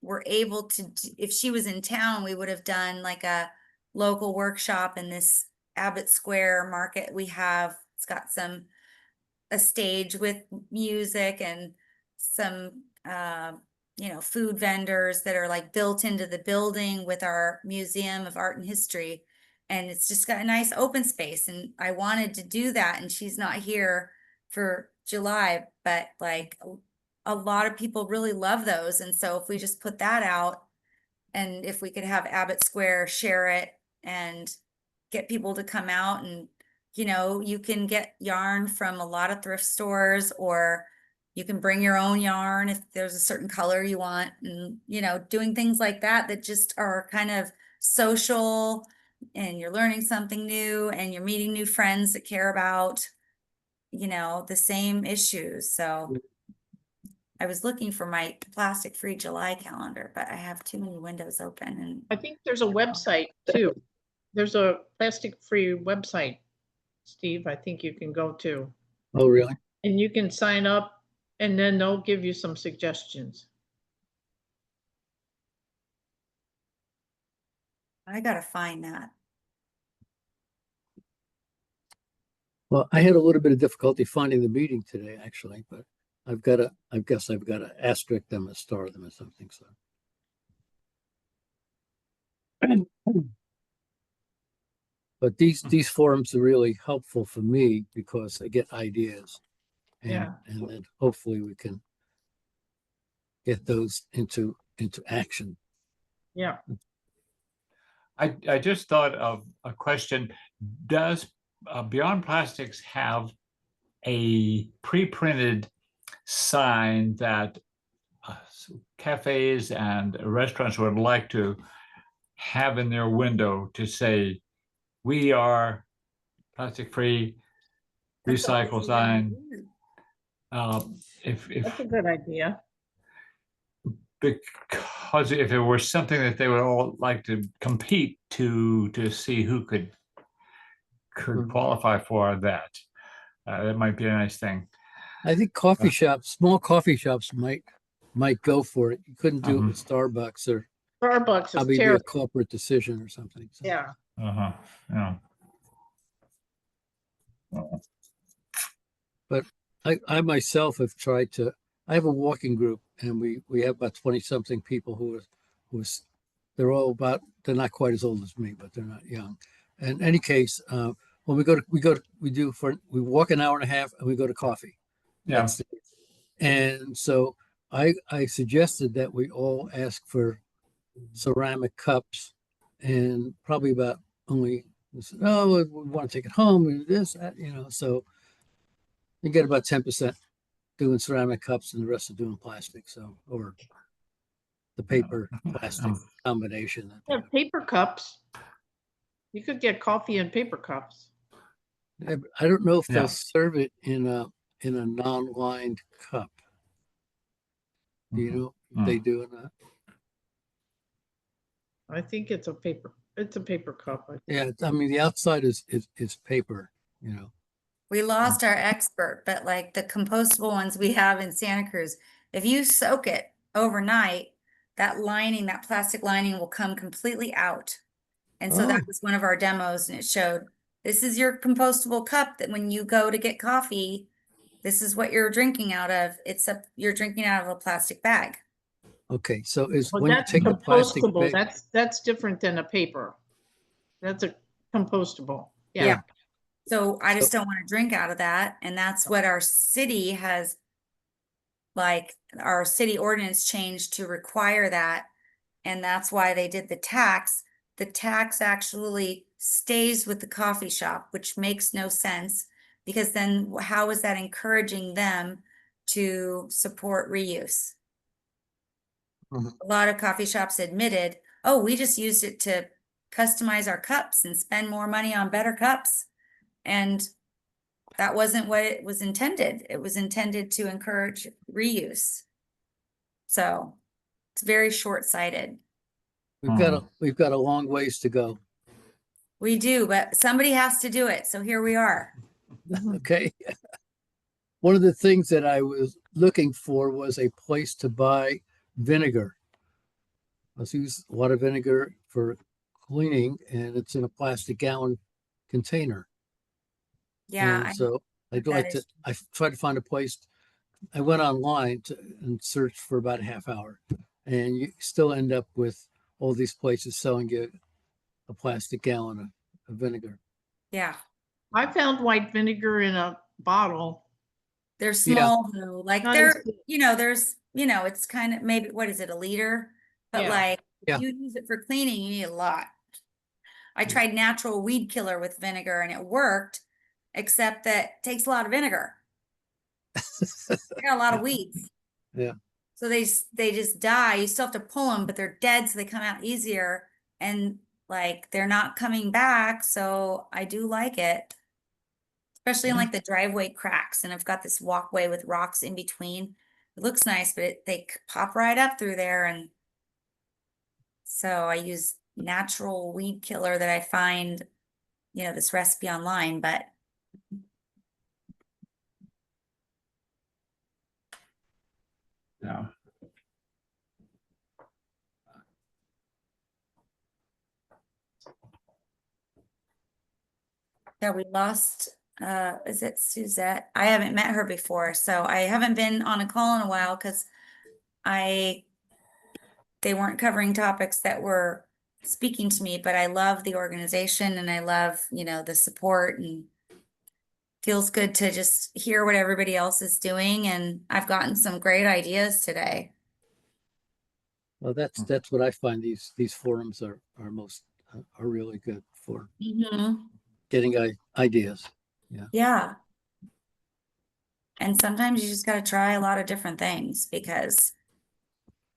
were able to, if she was in town, we would have done like a local workshop in this Abbott Square market we have. It's got a stage with music and some you know, food vendors that are like built into the building with our Museum of Art and History, and it's just got a nice open space. And I wanted to do that, and she's not here for July, but like a lot of people really love those. And so if we just put that out, and if we could have Abbott Square share it and get people to come out, and you know, you can get yarn from a lot of thrift stores, or you can bring your own yarn if there's a certain color you want, and you know, doing things like that that just are kind of social, and you're learning something new, and you're meeting new friends that care about, you know, the same issues. So I was looking for my plastic-free July calendar, but I have too many windows open, and I think there's a website too. There's a plastic-free website, Steve, I think you can go to. Oh, really? And you can sign up, and then they'll give you some suggestions. I gotta find that. Well, I had a little bit of difficulty finding the meeting today, actually, but I guess I've got to asterisk them or star them or something. So. But these forums are really helpful for me because I get ideas, and then hopefully we can get those into action. Yeah. I just thought of a question. Does Beyond Plastics have a pre-printed sign that cafes and restaurants would like to have in their window to say, "We are plastic-free," recycle sign. If That's a good idea. because if it were something that they would all like to compete to see who could qualify for that, that might be a nice thing. I think coffee shops, small coffee shops might go for it. You couldn't do it with Starbucks, or Starbucks is probably be a terrible. corporate decision or something. So. Yeah. Yeah. But I myself have tried to. I have a walking group, and we have about 20 something people who they're all about. They're not quite as old as me, but they're not young. In any case, when we walk an hour and a half, and we go to coffee. Yeah. And so I suggested that we all ask for ceramic cups, and probably about only, oh, we want to take it home and this, that, so you get about 10% doing ceramic cups and the rest are doing plastic. So, or the paper plastic combination. Yeah, paper cups. You could get coffee in paper cups. I don't know if they'll serve it in a non-lined cup. Do you know if they do or not? I think it's a paper cup. Yeah, I mean the outside is paper, We lost our expert, but like the compostable ones we have in Santa Cruz, if you soak it overnight, that lining, that plastic lining will come completely out. And so that was one of our demos, and it showed, this is your compostable cup that when you go to get coffee, this is what you're drinking out of. You're drinking out of a plastic bag. Okay, so Well, when you that's take the plastic compostable. bag, That's different than a paper. That's a compostable. Yeah. Yeah. So I just don't want to drink out of that. And that's what our city has, like our city ordinance changed to require that. And that's why they did the tax. The tax actually stays with the coffee shop, which makes no sense, because then how is that encouraging them to support reuse? A lot of coffee shops admitted, oh, we just used it to customize our cups and spend more money on better cups. And that wasn't what it was intended. It was intended to encourage reuse. So it's very short-sighted. we've got a long ways to go. We do, but somebody has to do it. So here we are. Okay. One of the things that I was looking for was a place to buy vinegar. Let's use a lot of vinegar for cleaning, and it's in a plastic gallon container. Yeah. And so I'd like to, I tried to find a place. I went online and searched for about a half hour, and you still end up with all these places selling you a plastic gallon of vinegar. Yeah. I found white vinegar in a bottle. They're small though. Like they're, Nice. it's kind of maybe, what is it, a liter? But Yeah. like if you use it for cleaning, you need a lot. I tried natural weed killer with vinegar and it worked, except that it takes a lot of vinegar. They got a lot of weeds. Yeah. So they just die. You still have to pull them, but they're dead, so they come out easier. And like they're not coming back. So I do like it. Especially in like the driveway cracks, and I've got this walkway with rocks in between. It looks nice, but they pop right up through there. And so I use natural weed killer that I find, this recipe online, but Yeah. yeah, we lost, is it Suzette? I haven't met her before, so I haven't been on a call in a while because they weren't covering topics that were speaking to me, but I love the organization and I love, the support, and feels good to just hear what everybody else is doing. And I've gotten some great ideas today. Well, that's what I find these forums are really good for. Mhm. getting ideas. Yeah. And sometimes you just got to try a lot of different things because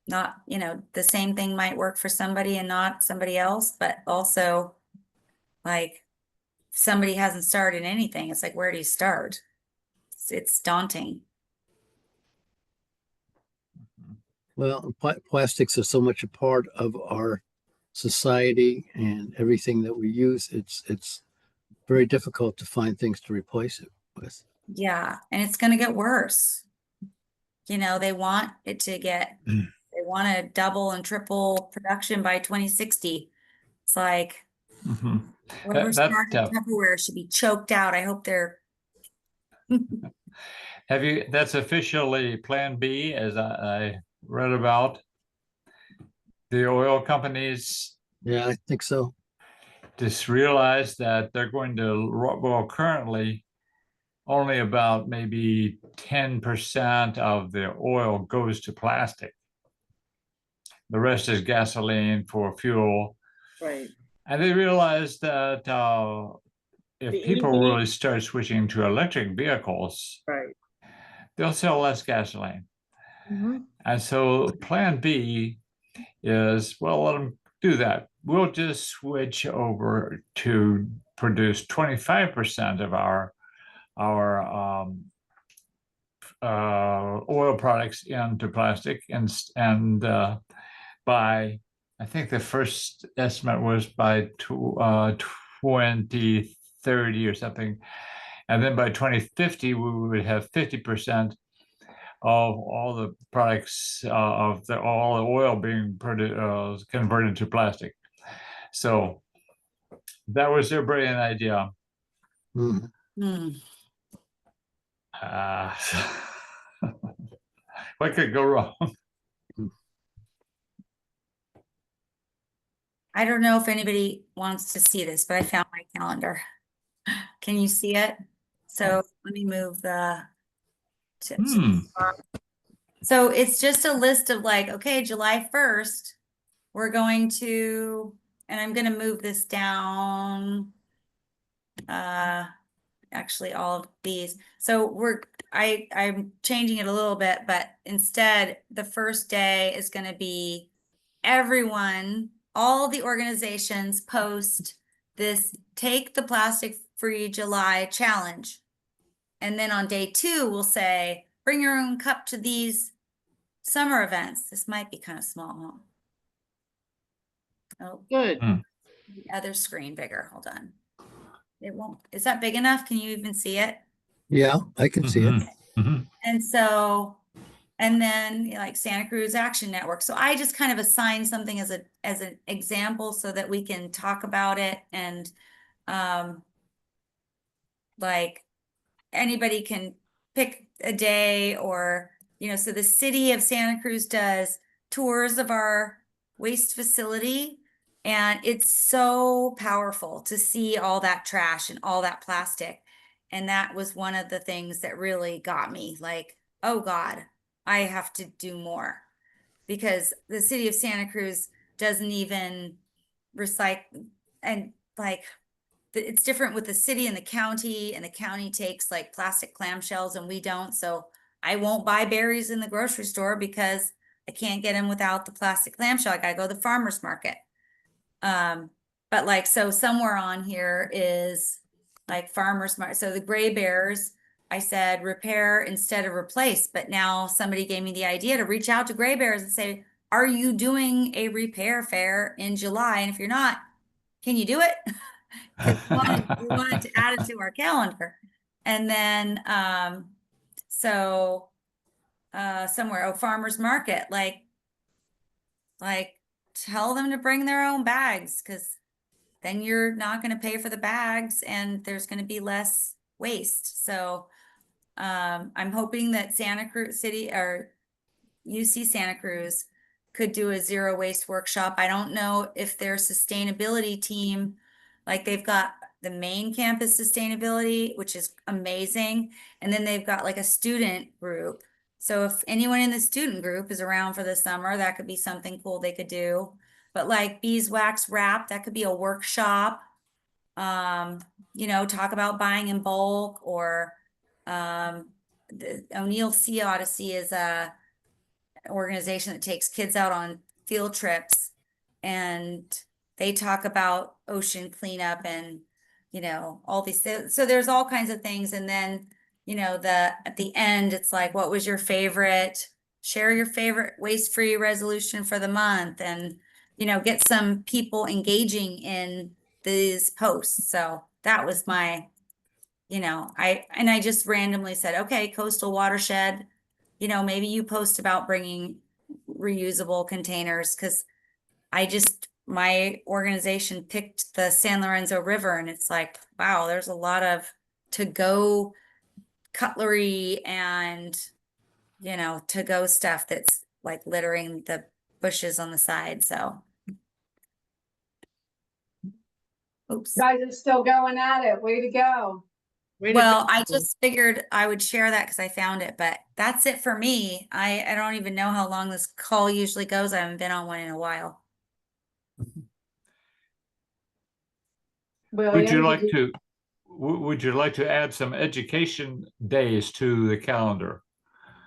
not, the same thing might work for somebody and not somebody else, but also like if somebody hasn't started anything, it's like, where do you start? It's daunting. Well, plastics are so much a part of our society and everything that we use. It's very difficult to find things to replace it with. Yeah. And it's going to get worse. They want it to get, they want to double and triple production by 2060. It's like, whoever started Tupperware should be choked out. I hope they're. That's officially Plan B, as I read about. The oil companies. Yeah, I think so. Just realized that they're going to, well, currently only about maybe 10% of the oil goes to plastic. The rest is gasoline for fuel. Right. And they realized that if The people EV really start switching to electric vehicles, Right. they'll sell less gasoline. Mm-hmm. And so Plan B is, well, let them do that. We'll just switch over to produce 25% of our oil products into plastic, and by, I think the first estimate was by 2030 or something, and then by 2050 we would have 50% of all the products all the oil being converted to plastic. So that was their brilliant idea. What could go wrong? I don't know if anybody wants to see this, but I found my calendar. Can you see it? So let me move the tips. So it's just a list of like, okay, July 1st, we're going to, and I'm going to move this down. Actually all of these. So I'm changing it a little bit, but instead the first day is going to be everyone, all the organizations post this Take the Plastic Free July challenge. And then on day 2, we'll say, bring your own cup to these summer events. This might be kind of small, huh? Oh, good. The other screen bigger. Hold on. It won't. Is that big enough? Can you even see it? Yeah, I can see it. And so, and then like Santa Cruz Action Network. So I just kind of assign something as an example so that we can talk about it, and like anybody can pick a day, or so the city of Santa Cruz does tours of our waste facility, and it's so powerful to see all that trash and all that plastic. And that was one of the things that really got me, like, oh God, I have to do more, because the city of Santa Cruz doesn't even recycle. And like, it's different with the city and the county takes like plastic clamshells and we don't. So I won't buy berries in the grocery store because I can't get them without the plastic clamshell. I gotta go to the farmer's market. But like, so somewhere on here is like farmer's market. So the gray bears, I said repair instead of replace, but now somebody gave me the idea to reach out to gray bears and say, are you doing a repair fair in July? And if you're not, can you do it? We wanted to add it to our calendar. And then somewhere, farmers market, like tell them to bring their own bags, because then you're not going to pay for the bags and there's going to be less waste. So I'm hoping that Santa Cruz City or UC Santa Cruz could do a zero waste workshop. I don't know if their sustainability team, like they've got the main campus sustainability, which is amazing. And then they've got like a student group. So if anyone in the student group is around for the summer, that could be something cool they could do. But like beeswax wrap, that could be a workshop. you know, talk about buying in bulk, or the O'Neill Sea Odyssey is a organization that takes kids out on field trips, and they talk about ocean cleanup and, you know, all these things. So there's all kinds of things. And then, you know, at the end, it's like, what was your favorite? Share your favorite waste-free resolution for the month, and, you know, get some people engaging in these posts. So that was my, you know, I just randomly said, okay, coastal watershed, you know, maybe you post about bringing reusable containers, because my organization picked the San Lorenzo River, and it's like, wow, there's a lot of to-go cutlery and, you know, to-go stuff that's like littering the bushes on the side. So, oops. Guys are still going at it. Way to go. Well, I just figured I would share that because I found it, but that's it for me. I don't even know how long this call usually goes. I haven't been on one in a while. Would you like to, would you like to add some education days to the calendar?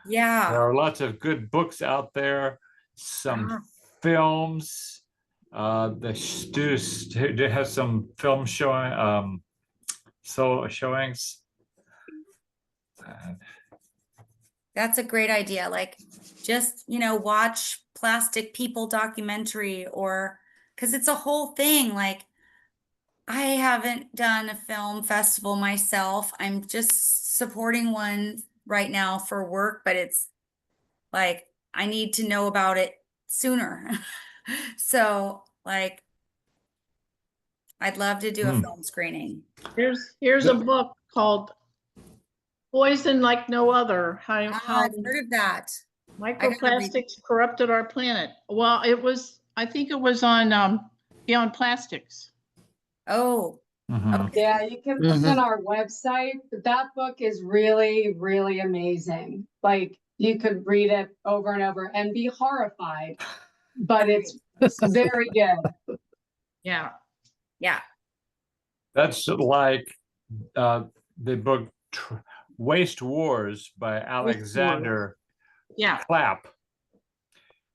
Yeah. There are lots of good books out there, some films. The students they have some film showing, showings. That's a great idea. Like, just, you know, watch Plastic People documentary, or because it's a whole thing. Like, I haven't done a film festival myself. I'm just supporting one right now for work, but it's like, I need to know about it sooner. So, like, I'd love to do a film screening. Here's a book called Poison Like No Other. How I've heard of that. Microplastics corrupted our planet. Well, I think it was on Beyond Plastics. Oh, okay. Yeah, you can look on our website, but that book is really, really amazing. Like, you could read it over and over and be horrified, but it's very good. Yeah. Yeah. That's like the book Waste Wars by Alexander Clapp.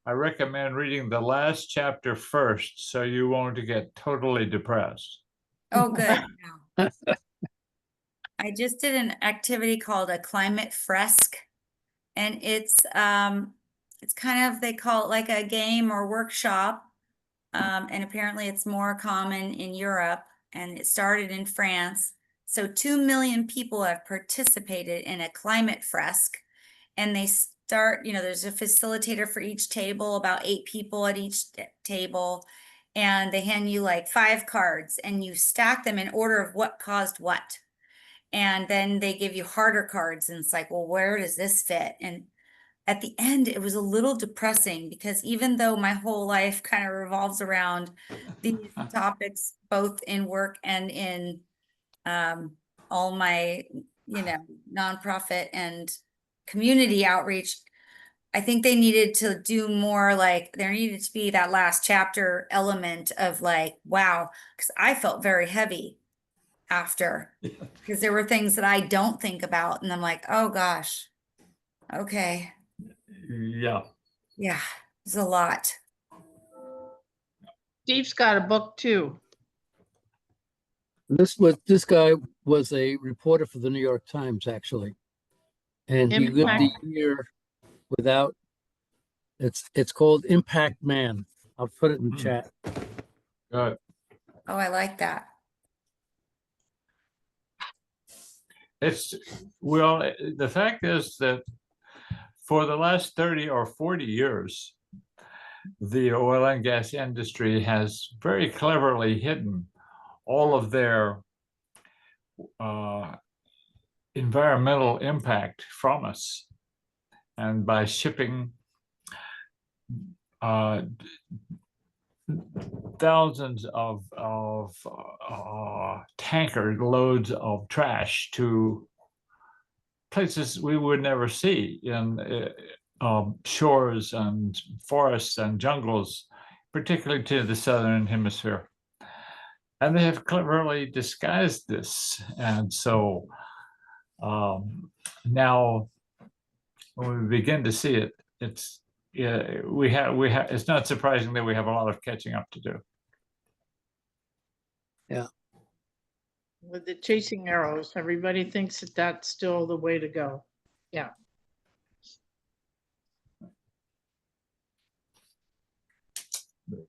I recommend reading the last chapter first, so you won't get totally depressed. Oh, good. I just did an activity called a climate fresque, and it's kind of, they call it like a game or workshop. And apparently it's more common in Europe, and it started in France. So 2 million people have participated in a climate fresque, and they start, you know, there's a facilitator for each table, about 8 people at each table, and they hand you like 5 cards, and you stack them in order of what caused what. And then they give you harder cards, and it's like, well, where does this fit? And at the end, it was a little depressing, because even though my whole life kind of revolves around these topics, both in work and in all my, you know, nonprofit and community outreach, I think they needed to do more. Like, there needed to be that last chapter element of like, wow, because I felt very heavy after, because there were things that I don't think about, and I'm like, oh gosh, okay. Yeah. Yeah, it's a lot. Steve's got a book too. This guy was a reporter for the New York Times, actually, and he lived a year without. It's called Impact Man. I'll put it in the chat. Good. Oh, I like that. Well, the fact is that for the last 30 or 40 years, the oil and gas industry has very cleverly hidden all of their environmental impact from us. And by shipping thousands of tanker loads of trash to places we would never see, in shores and forests and jungles, particularly to the southern hemisphere. And they have cleverly disguised this. And so now when we begin to see it, it's it's not surprising that we have a lot of catching up to do. Yeah. With the chasing arrows, everybody thinks that that's still the way to go. Yeah.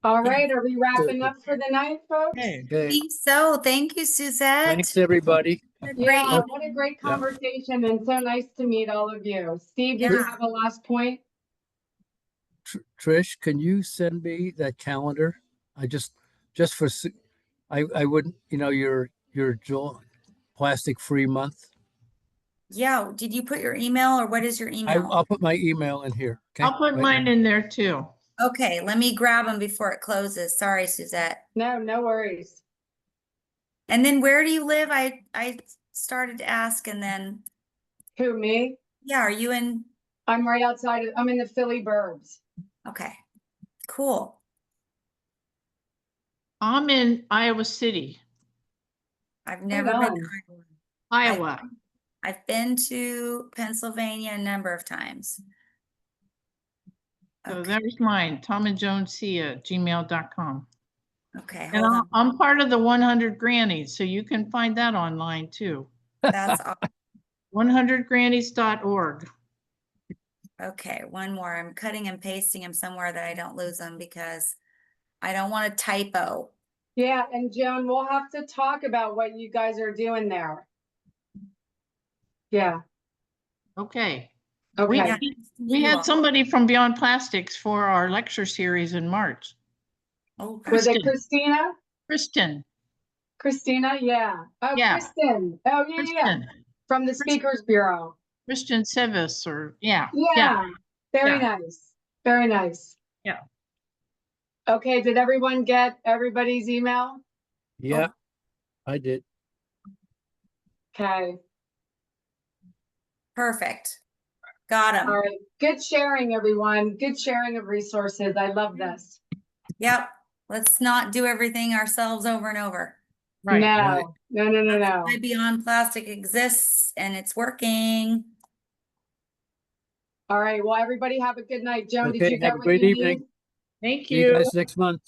All right, are we wrapping up for the night, folks? Okay. Okay, Think so. Thank you, Suzette. thanks, everybody. Great Yeah, evening. what a great conversation and so nice to meet all of you. Steve, did you Yeah. have a last point? Trish, can you send me that calendar? I just for, I wouldn't, your plastic free month. Yeah, did you put your email or what is your email? I'll put my email in here. Okay? I'll put Right mine now. in there too. Okay, let me grab them before it closes. Sorry, Suzette. No, no worries. And then where do you live? I started to ask and then, Who, me? yeah, are you in? I'm right outside, I'm in the Philly burbs. Okay, cool. I'm in Iowa City, I've never been to Iowa. Iowa. I've been to Pennsylvania a number of times. So Okay, there's mine, tomandjonesc@gmail.com. okay, And hold on. I'm part of the 100 Grannies, so you can find that online too. That's all. 100grannies.org. Okay, one more. I'm cutting and pasting them somewhere that I don't lose them because I don't want a typo. Yeah, and Joan, we'll have to talk about what you guys are doing there. Yeah, Okay. okay. Yeah, We you had all. somebody from Beyond Plastics for our lecture series in March. Oh, Was it Kristen. Christina? Kristen. Christina, yeah. Oh, Yeah. Kristen. Oh, yeah, yeah. Kristen. From the Speakers Bureau. Christian Sevis or yeah. Yeah, very Yeah. nice. Very nice. Yeah. Okay, did everyone get everybody's email? Yeah, I did. Okay, perfect. Got all them. right. Good sharing, everyone. Good sharing of resources. I love this. Yep. Let's not do everything ourselves over and over. Right. No, no, no, no, That's no. why Beyond Plastic exists and it's working. All right, well, everybody have a good night. Joan, did Okay, you get have a what great you evening. need? Thank See you you. guys next month.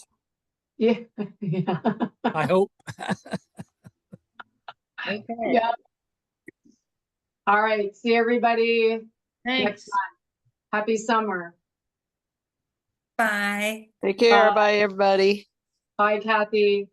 Yeah. Yeah. I hope. Okay. Yeah. All right, see everybody next Thanks. time. Happy summer. Bye. Take care. Bye. Bye, everybody. Bye, Kathy.